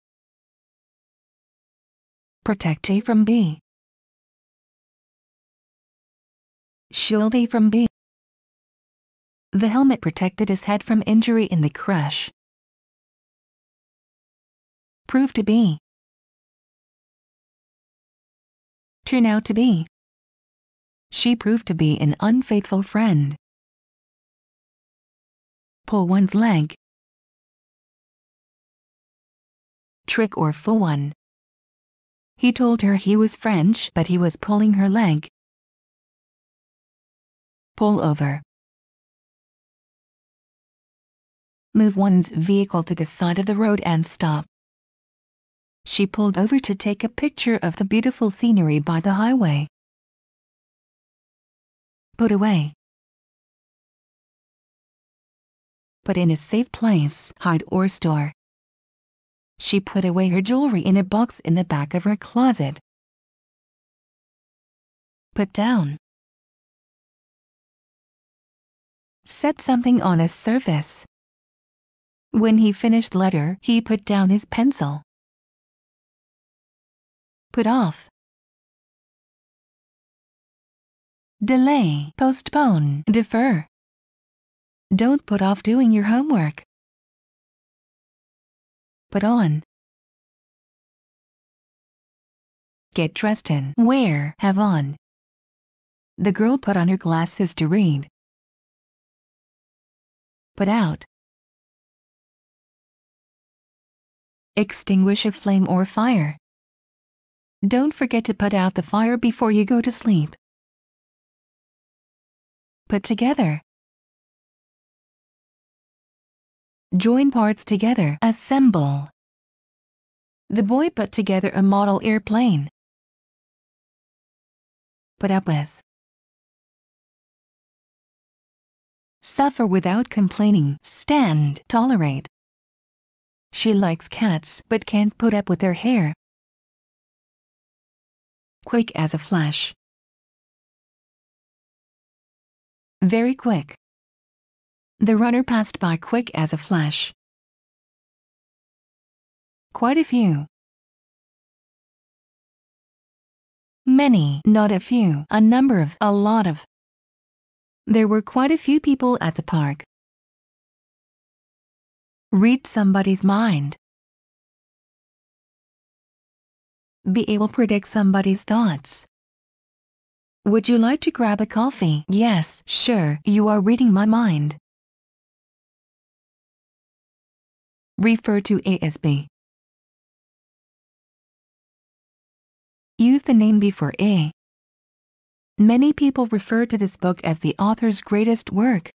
S1: Protect A from B. Shield A from B. The helmet protected his head from injury in the crash. Prove to be. Turn out to be. She proved to be an unfaithful friend. Pull one's leg. Trick or fool one. He told her he was French, but he was pulling her leg. Pull over. Move one's vehicle to the side of the road and stop. She pulled over to take a picture of the beautiful scenery by the highway. Put away. Put in a safe place, hide or store. She put away her jewelry in a box in the back of her closet. Put down. Set something on a surface. When he finished the letter, he put down his pencil. Put off. Delay, postpone, defer. Don't put off doing your homework. Put on. Get dressed in, wear, have on. The girl put on her glasses to read. Put out. Extinguish a flame or fire. Don't forget to put out the fire before you go to sleep. Put together. Join parts together. Assemble. The boy put together a model airplane. Put up with. Suffer without complaining. Stand. Tolerate. She likes cats but can't put up with their hair. Quick as a flash. Very quick. The runner passed by quick as a flash. Quite a few. Many, not a few, a number of, a lot of. There were quite a few people at the park. Read somebody's mind. Be able to predict somebody's thoughts. Would you like to grab a coffee? Yes, sure, you are reading my mind. Refer to A as B. Use the name before A. Many people refer to this book as the author's greatest work.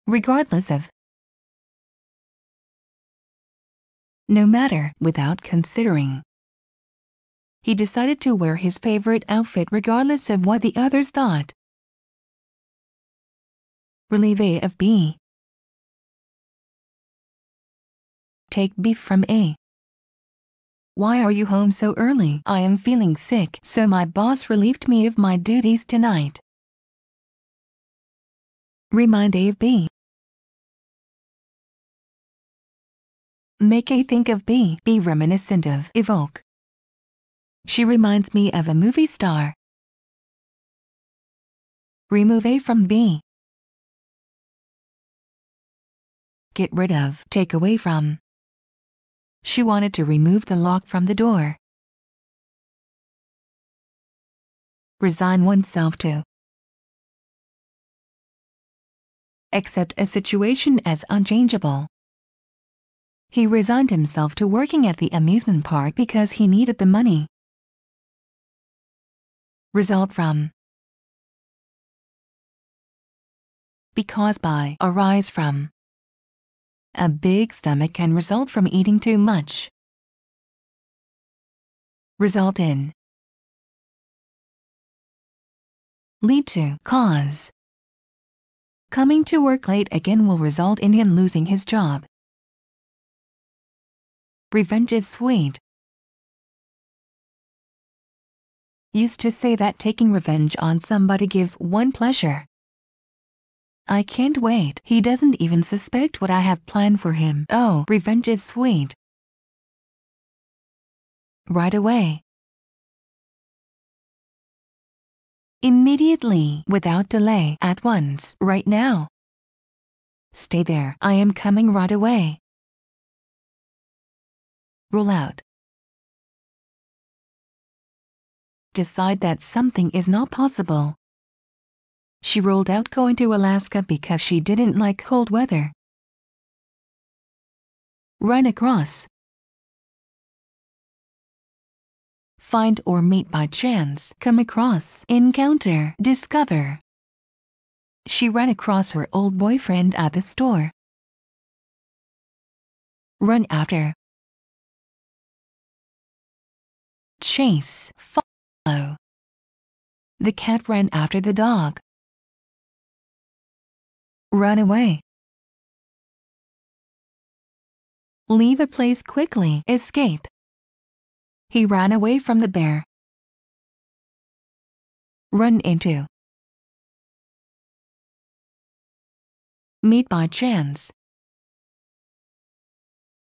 S1: Regardless of. No matter, without considering. He decided to wear his favorite outfit regardless of what the others thought. Relieve A of B. Take B from A. Why are you home so early? I am feeling sick, so my boss relieved me of my duties tonight. Remind A of B. Make A think of B. Be reminiscent of. Evoke. She reminds me of a movie star. Remove A from B. Get rid of. Take away from. She wanted to remove the lock from the door. Resign oneself to. Accept a situation as unchangeable. He resigned himself to working at the amusement park because he needed the money. Result from. Because by. Arise from. A big stomach can result from eating too much. Result in. Lead to. Cause. Coming to work late again will result in him losing his job. Revenge is sweet. Used to say that taking revenge on somebody gives one pleasure. I can't wait. He doesn't even suspect what I have planned for him. Oh, revenge is sweet. Right away. Immediately, without delay, at once, right now. Stay there. I am coming right away. Rule out. Decide that something is not possible. She ruled out going to Alaska because she didn't like cold weather. Run across. Find or meet by chance, come across, encounter, discover. She ran across her old boyfriend at the store. Run after. Chase, follow. The cat ran after the dog. Run away. Leave a place quickly, escape. He ran away from the bear. Run into. Meet by chance.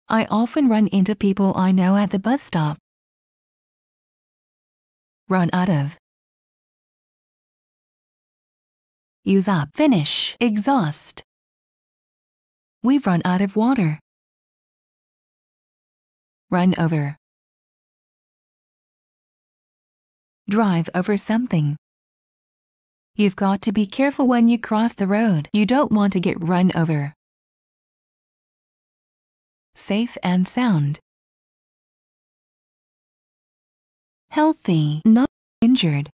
S1: I often run into people I know at the bus stop. Run out of. Use up, finish, exhaust. We've run out of water. Run over. Drive over something. You've got to be careful when you cross the road. You don't want to get run over. Safe and sound. Healthy, not injured.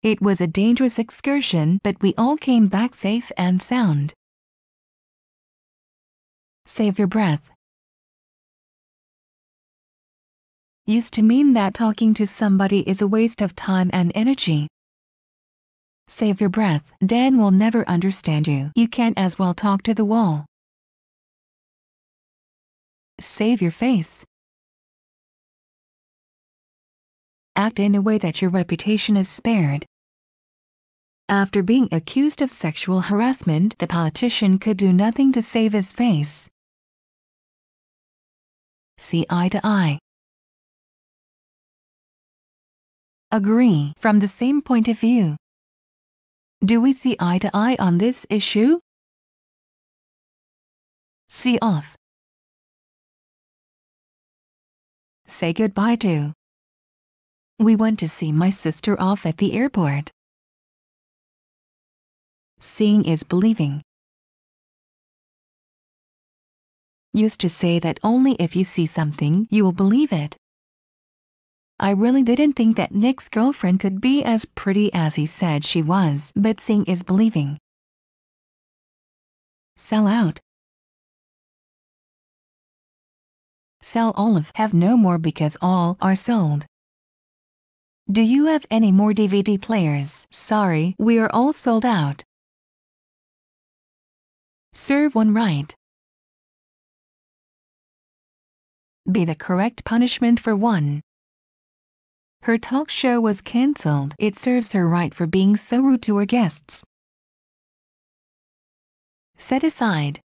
S1: It was a dangerous excursion, but we all came back safe and sound. Save your breath. Used to mean that talking to somebody is a waste of time and energy. Save your breath. Dan will never understand you. You can't as well talk to the wall. Save your face. Act in a way that your reputation is spared. After being accused of sexual harassment, the politician could do nothing to save his face. See eye to eye. Agree from the same point of view. Do we see eye to eye on this issue? See off. Say goodbye to. We went to see my sister off at the airport. Seeing is believing. Used to say that only if you see something you will believe it. I really didn't think that Nick's girlfriend could be as pretty as he said she was, but seeing is believing. Sell out. Sell all of, have no more because all are sold. Do you have any more DVD players? Sorry, we are all sold out. Serve one right. Be the correct punishment for one. Her talk show was cancelled. It serves her right for being so rude to her guests. Set aside.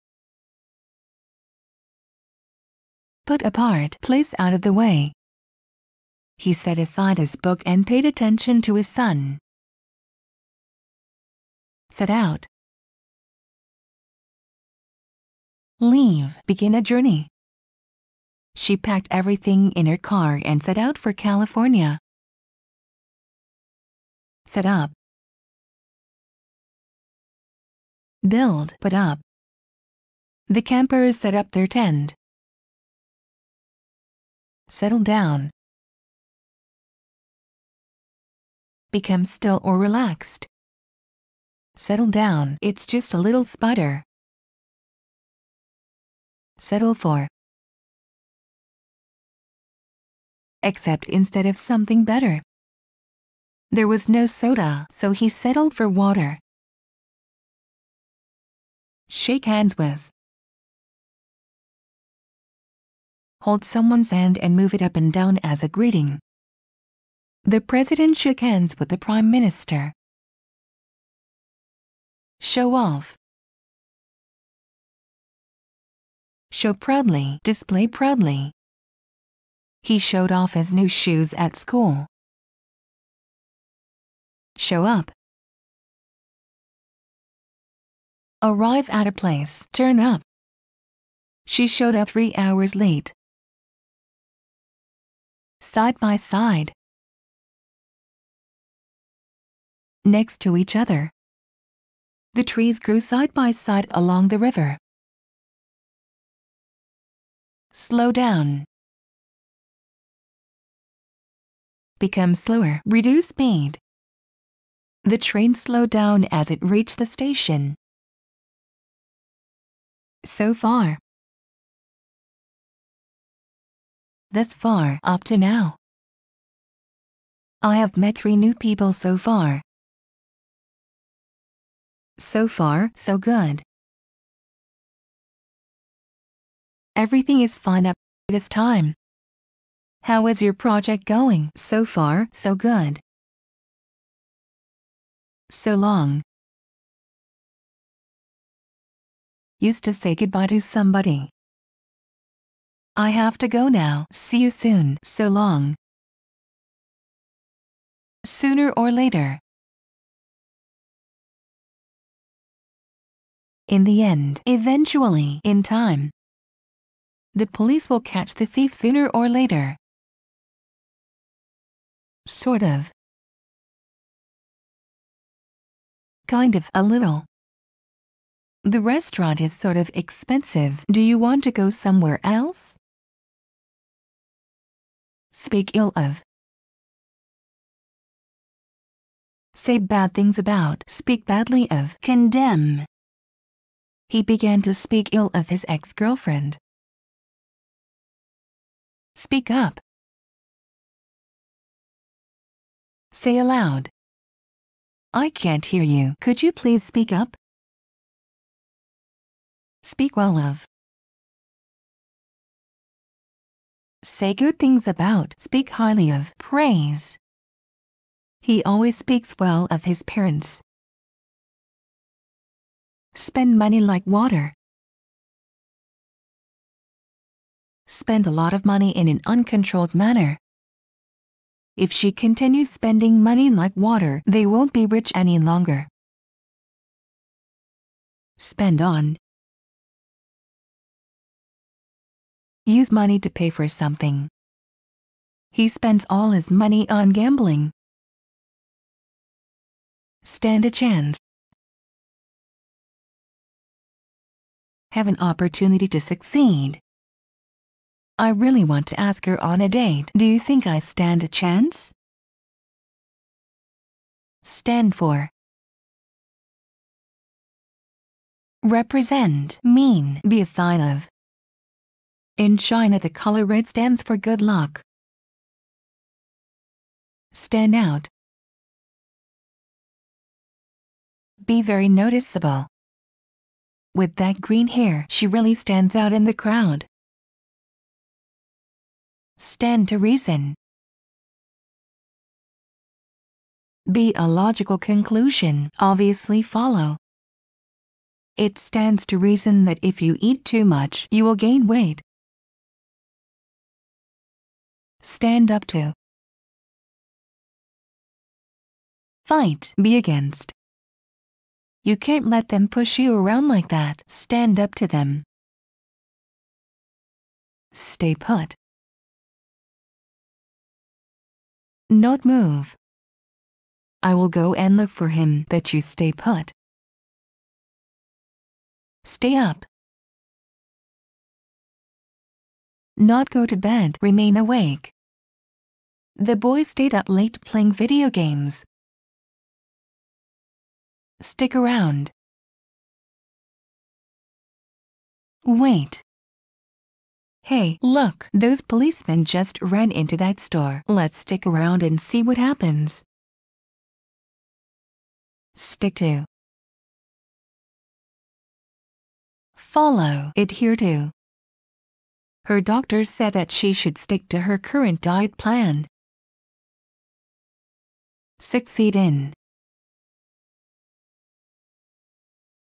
S1: Put apart, place out of the way. He set aside his book and paid attention to his son. Set out. Leave, begin a journey. She packed everything in her car and set out for California. Set up. Build, put up. The campers set up their tent. Settle down. Become still or relaxed. Settle down, it's just a little sputter. Settle for. Accept instead of something better. There was no soda, so he settled for water. Shake hands with. Hold someone's hand and move it up and down as a greeting. The president shook hands with the prime minister. Show off. Show proudly, display proudly. He showed off his new shoes at school. Show up. Arrive at a place, turn up. She showed up 3 hours late. Side by side. Next to each other. The trees grew side by side along the river. Slow down. Become slower, reduce speed. The train slowed down as it reached the station. So far. Thus far, up to now. I have met 3 new people so far. So far, so good. Everything is fine up to this time. How is your project going? So far, so good. So long. Used to say goodbye to somebody. I have to go now. See you soon. So long. Sooner or later. In the end, eventually, in time. The police will catch the thief sooner or later. Sort of. Kind of, a little. The restaurant is sort of expensive. Do you want to go somewhere else? Speak ill of. Say bad things about. Speak badly of. Condemn. he began to speak ill of his ex-girlfriend. Speak up. Say aloud. I can't hear you. Could you please speak up? Speak well of. Say good things about. Speak highly of. Praise. He always speaks well of his parents. Spend money like water. Spend a lot of money in an uncontrolled manner. If she continues spending money like water, they won't be rich any longer. Spend on. Use money to pay for something. He spends all his money on gambling. Stand a chance. Have an opportunity to succeed. I really want to ask her on a date. Do you think I stand a chance? Stand for. Represent. Mean. Be a sign of. In China, the color red stands for good luck. Stand out. Be very noticeable. With that green hair, she really stands out in the crowd. Stand to reason. Be a logical conclusion, obviously follow. It stands to reason that if you eat too much, you will gain weight. Stand up to. Fight. Be against. You can't let them push you around like that. Stand up to them. Stay put. Not move. I will go and look for him, but you stay put. Stay up. Not go to bed, remain awake. The boy stayed up late playing video games. Stick around. Wait. Hey, look, those policemen just ran into that store. Let's stick around and see what happens. Stick to. Follow. Adhere to. Her doctor said that she should stick to her current diet plan. Succeed in.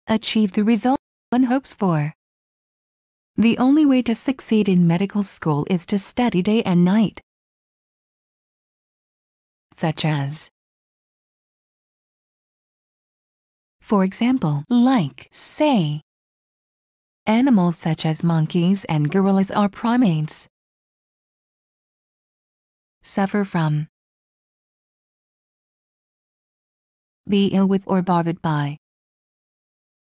S1: Achieve the result one hopes for. The only way to succeed in medical school is to study day and night. Such as, for example, like, say, animals such as monkeys and gorillas are primates. Suffer from. Be ill with or bothered by.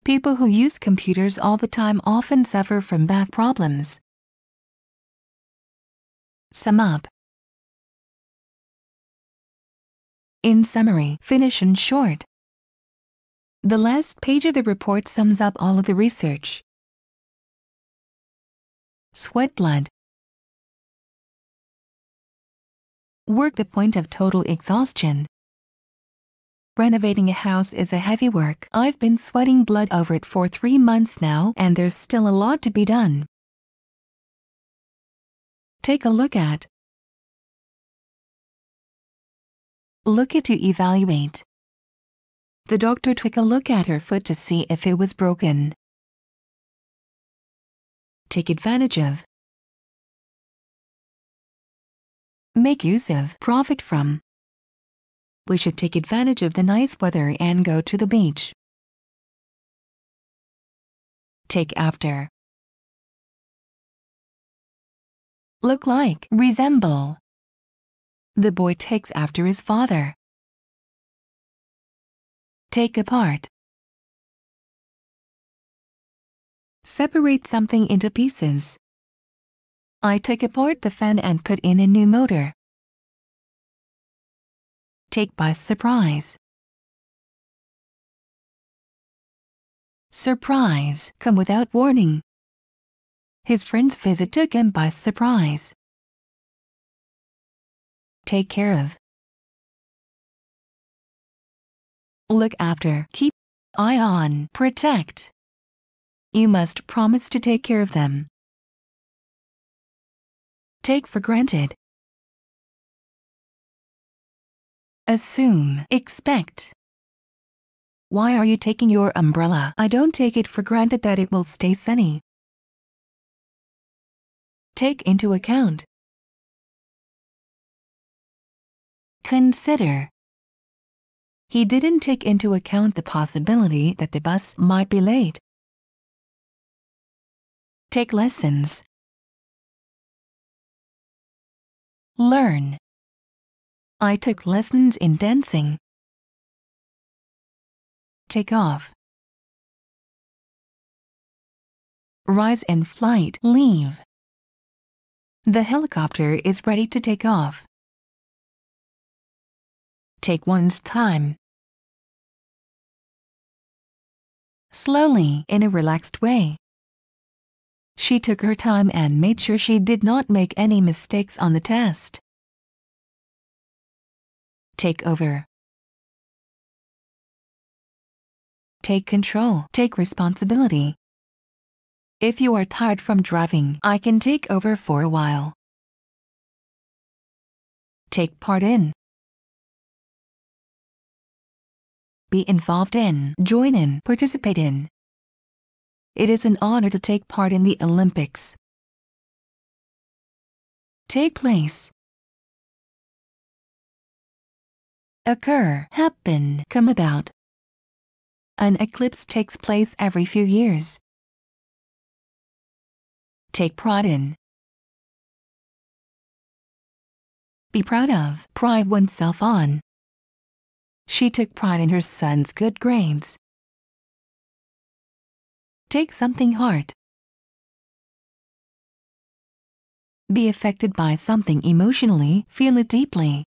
S1: People who use computers all the time often suffer from back problems. Sum up. In summary, finish in short. The last page of the report sums up all of the research. Sweat blood. Work the point of total exhaustion. Renovating a house is a heavy work. I've been sweating blood over it for 3 months now, and there's still a lot to be done. Take a look at. Look at to evaluate. The doctor took a look at her foot to see if it was broken. Take advantage of. Make use of. Profit from. We should take advantage of the nice weather and go to the beach. Take after. Look like. Resemble. The boy takes after his father. Take apart. Separate something into pieces. I took apart the fan and put in a new motor. Take by surprise. Surprise come without warning. His friend's visit took him by surprise. Take care of. Look after, keep eye on, protect. You must promise to take care of them. Take for granted. Assume, expect. Why are you taking your umbrella? I don't take it for granted that it will stay sunny. Take into account. Consider. He didn't take into account the possibility that the bus might be late. Take lessons. Learn. I took lessons in dancing. Take off. Rise in flight, leave. The helicopter is ready to take off. Take one's time. Slowly, in a relaxed way. She took her time and made sure she did not make any mistakes on the test. Take over. Take control. Take responsibility. If you are tired from driving, I can take over for a while. Take part in. Be involved in, join in, participate in. It is an honor to take part in the Olympics. Take place. Occur, happen, come about. An eclipse takes place every few years. Take pride in. Be proud of, pride oneself on. She took pride in her son's good grades. Take something heart. Be affected by something emotionally, feel it deeply.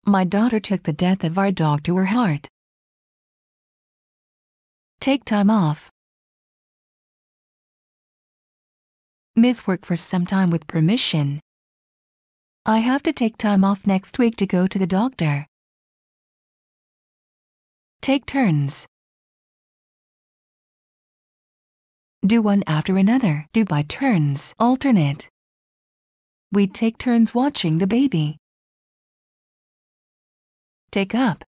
S1: My daughter took the death of our dog to her heart. Take time off. Miss work for some time with permission. I have to take time off next week to go to the doctor. Take turns. Do one after another. Do by turns. Alternate. We take turns watching the baby. Take up.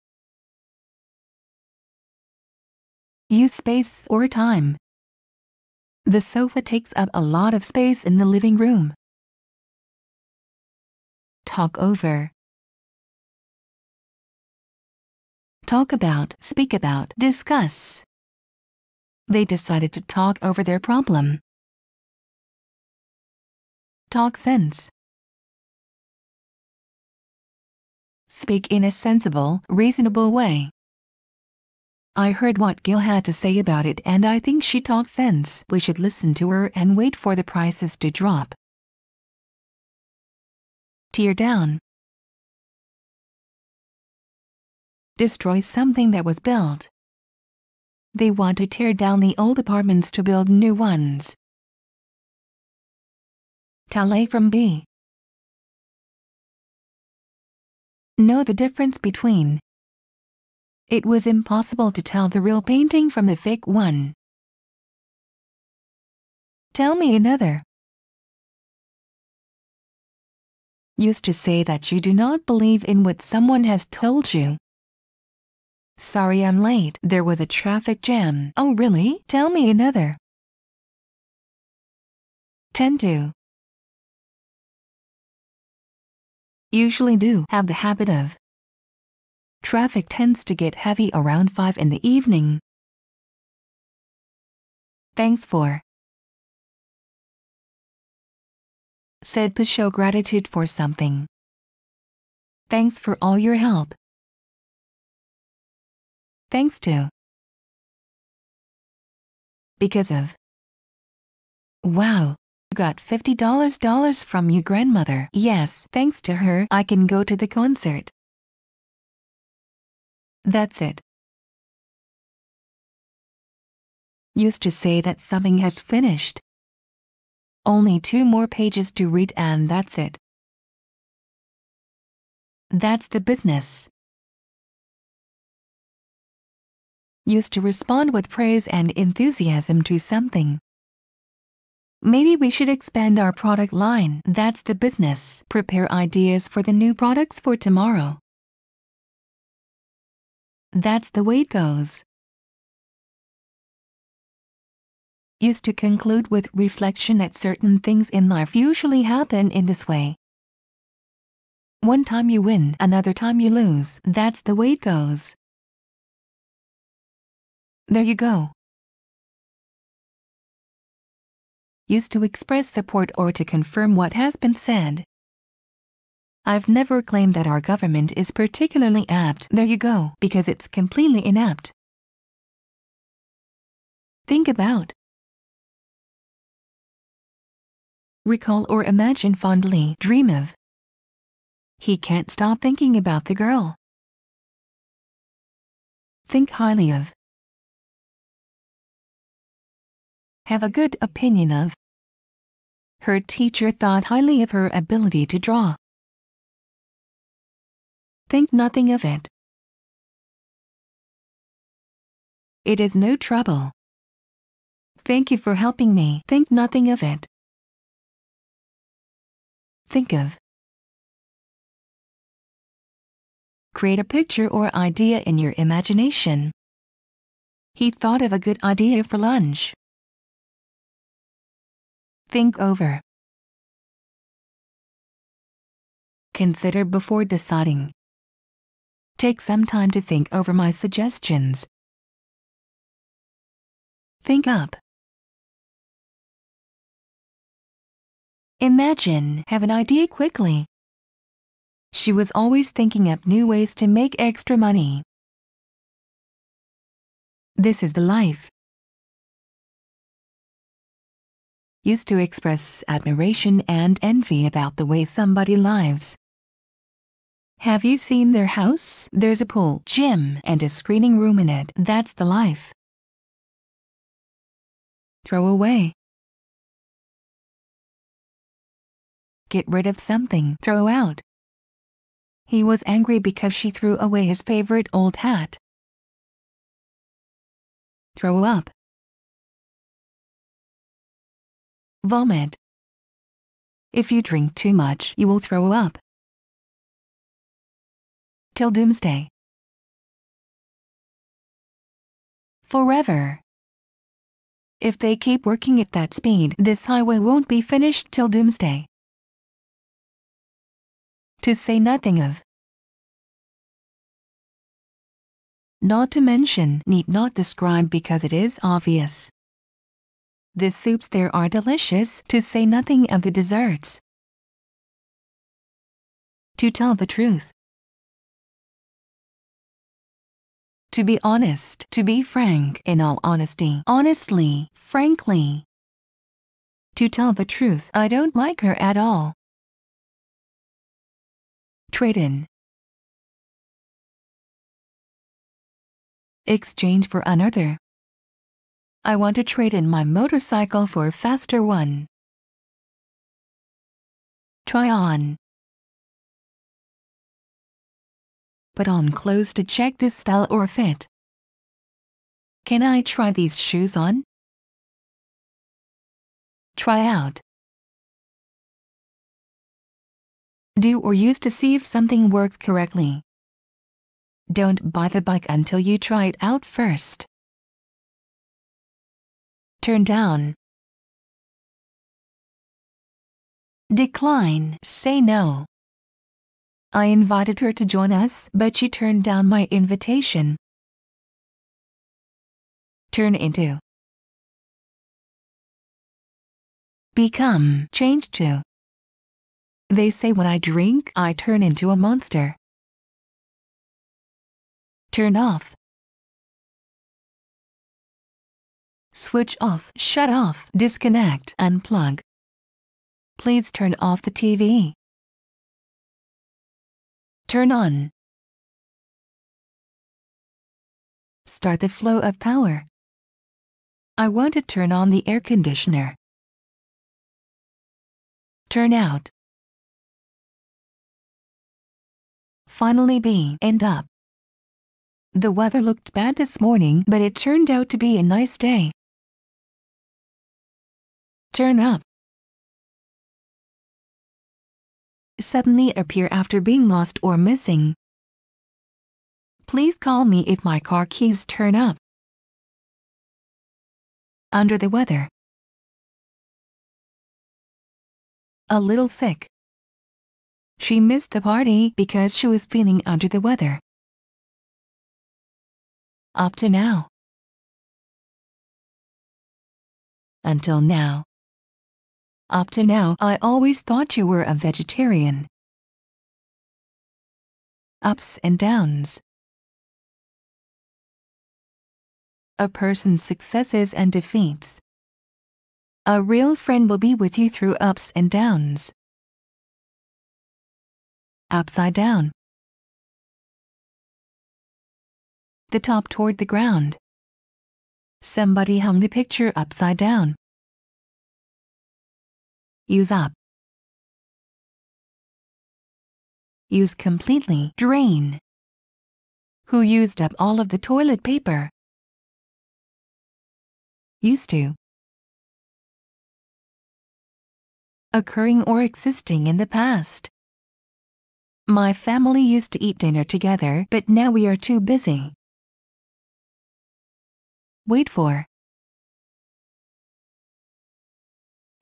S1: Use space or time. The sofa takes up a lot of space in the living room. Talk over. Talk about, speak about, discuss. They decided to talk over their problem. Talk sense. Speak in a sensible, reasonable way. I heard what Gil had to say about it and I think she talks sense. We should listen to her and wait for the prices to drop. Tear down. Destroy something that was built. They want to tear down the old apartments to build new ones. Tell A from B. Know the difference between. It was impossible to tell the real painting from the fake one. Tell me another. Used to say that you do not believe in what someone has told you. Sorry I'm late. There was a traffic jam. Oh really? Tell me another. Tend to. Usually do have the habit of. Traffic tends to get heavy around 5 in the evening. Thanks for. Said to show gratitude for something. Thanks for all your help. Thanks to. Because of. Wow. You got $50 from your grandmother. Yes, thanks to her, I can go to the concert. That's it. Used to say that something has finished. Only 2 more pages to read and that's it. That's the business. Used to respond with praise and enthusiasm to something. Maybe we should expand our product line. That's the business. Prepare ideas for the new products for tomorrow. That's the way it goes. Used to conclude with reflection that certain things in life usually happen in this way. One time you win, another time you lose. That's the way it goes. There you go. Used to express support or to confirm what has been said. I've never claimed that our government is particularly apt. There you go, because it's completely inept. Think about. Recall or imagine fondly. Dream of. He can't stop thinking about the girl. Think highly of. Have a good opinion of. Her teacher thought highly of her ability to draw. Think nothing of it. It is no trouble. Thank you for helping me. Think nothing of it. Think of. Create a picture or idea in your imagination. He thought of a good idea for lunch. Think over. Consider before deciding. Take some time to think over my suggestions. Think up. Imagine, have an idea quickly. She was always thinking up new ways to make extra money. This is the life. Used to express admiration and envy about the way somebody lives. Have you seen their house? There's a pool, gym, and a screening room in it. That's the life. Throw away. Get rid of something. Throw out. He was angry because she threw away his favorite old hat. Throw up. Vomit. If you drink too much, you will throw up. Till doomsday. Forever. If they keep working at that speed, this highway won't be finished till doomsday. To say nothing of. Not to mention, need not describe because it is obvious. The soups there are delicious, to say nothing of the desserts. To tell the truth. To be honest, to be frank, in all honesty, honestly, frankly. To tell the truth, I don't like her at all. Trade in. Exchange for another. I want to trade in my motorcycle for a faster one. Try on. Put on clothes to check this style or fit. Can I try these shoes on? Try out. Do or use to see if something works correctly. Don't buy the bike until you try it out first. Turn down. Decline, say no. I invited her to join us, but she turned down my invitation. Turn into. Become, change to. They say when I drink, I turn into a monster. Turn off. Switch off, shut off, disconnect, unplug. Please turn off the TV. Turn on. Start the flow of power. I want to turn on the air conditioner. Turn out. Finally B and up. The weather looked bad this morning, but it turned out to be a nice day. Turn up. Suddenly appear after being lost or missing. Please call me if my car keys turn up. Under the weather. A little sick. She missed the party because she was feeling under the weather. Up to now. Until now. Up to now, I always thought you were a vegetarian. Ups and downs. A person's successes and defeats. A real friend will be with you through ups and downs. Upside down. The top toward the ground. Somebody hung the picture upside down. Use up. Use completely. Drain. Who used up all of the toilet paper? Used to. Occurring or existing in the past. My family used to eat dinner together, but now we are too busy. Wait for.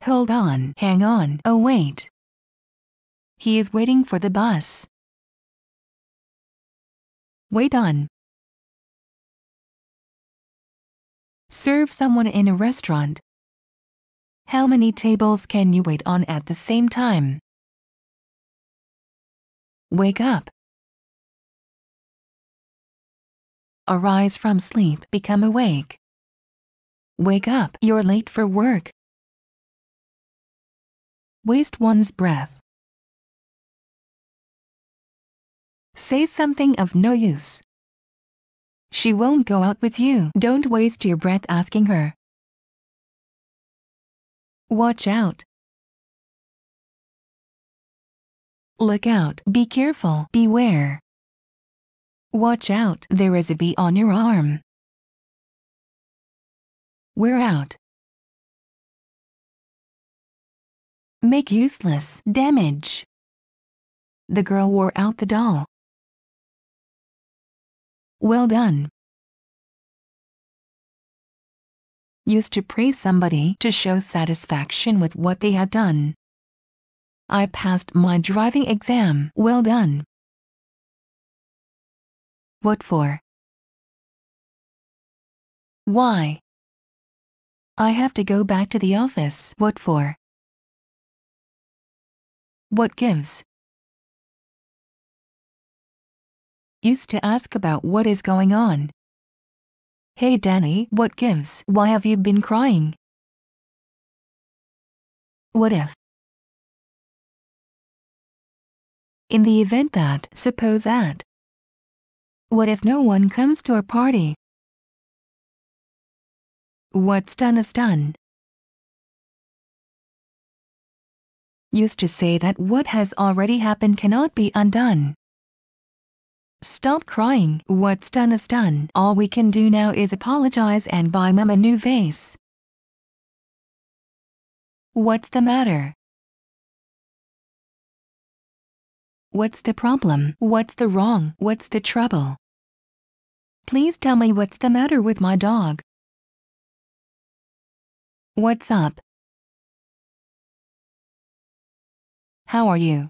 S1: Hold on, hang on, await. He is waiting for the bus. Wait on. Serve someone in a restaurant. How many tables can you wait on at the same time? Wake up. Arise from sleep, become awake. Wake up, you're late for work. Waste one's breath. Say something of no use. She won't go out with you. Don't waste your breath asking her. Watch out. Look out, be careful, beware. Watch out, there is a bee on your arm. Wear out. Make useless, damage. The girl wore out the doll. Well done. Used to praise somebody to show satisfaction with what they had done. I passed my driving exam. Well done. What for? Why? I have to go back to the office. What for? What gives? Used to ask about what is going on. Hey Danny, what gives? Why have you been crying? What if? In the event that, suppose that. What if no one comes to our party? What's done is done. Used to say that what has already happened cannot be undone. Stop crying, what's done is done. All we can do now is apologize and buy Mom a new vase. What's the matter? What's the problem? What's the wrong? What's the trouble? Please tell me what's the matter with my dog. What's up? How are you?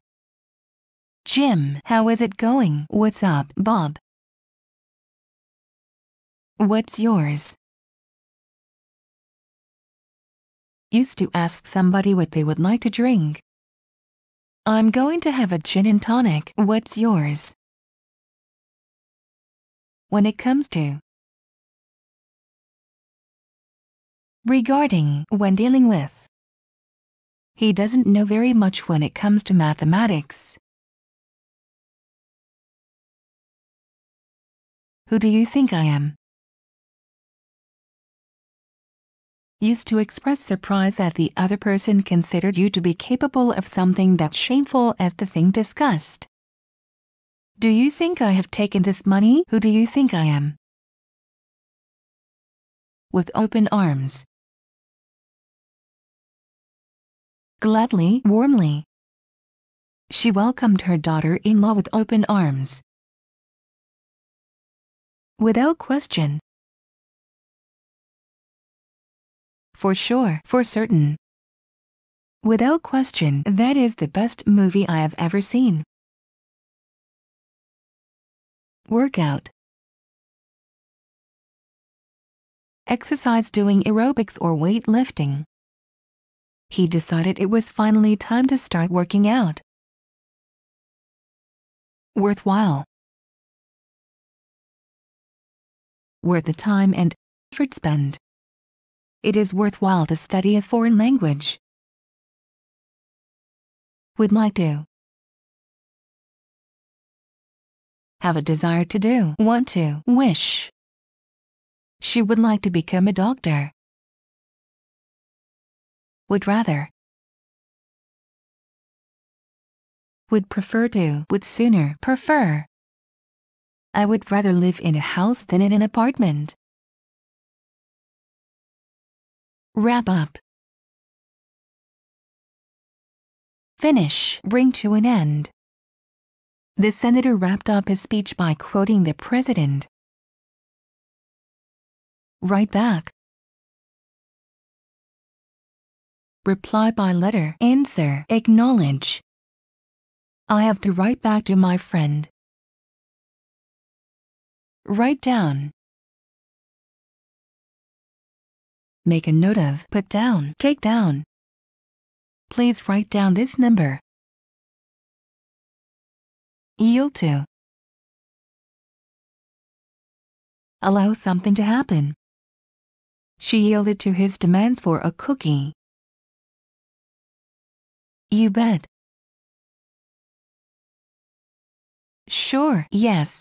S1: Jim, how is it going? What's up, Bob? What's yours? Used to ask somebody what they would like to drink. I'm going to have a gin and tonic. What's yours? When it comes to. Regarding, when dealing with. He doesn't know very much when it comes to mathematics. Who do you think I am? Used to express surprise that the other person considered you to be capable of something that's shameful as the thing discussed. Do you think I have taken this money? Who do you think I am? With open arms. Gladly, warmly. She welcomed her daughter-in-law with open arms. Without question. For sure, for certain. Without question, that is the best movie I have ever seen. Workout. Exercise, doing aerobics or weightlifting. He decided it was finally time to start working out. Worthwhile. Worth the time and effort spent. It is worthwhile to study a foreign language. Would like to. Have a desire to do, want to, wish. She would like to become a doctor. Would rather. Would prefer to, would sooner, prefer. I would rather live in a house than in an apartment. Wrap up. Finish, bring to an end. The senator wrapped up his speech by quoting the president. Write back. Reply by letter, answer, acknowledge. I have to write back to my friend. Write down. Make a note of, put down, take down. Please write down this number. Yield to. Allow something to happen. She yielded to his demands for a cookie. You bet. Sure, yes.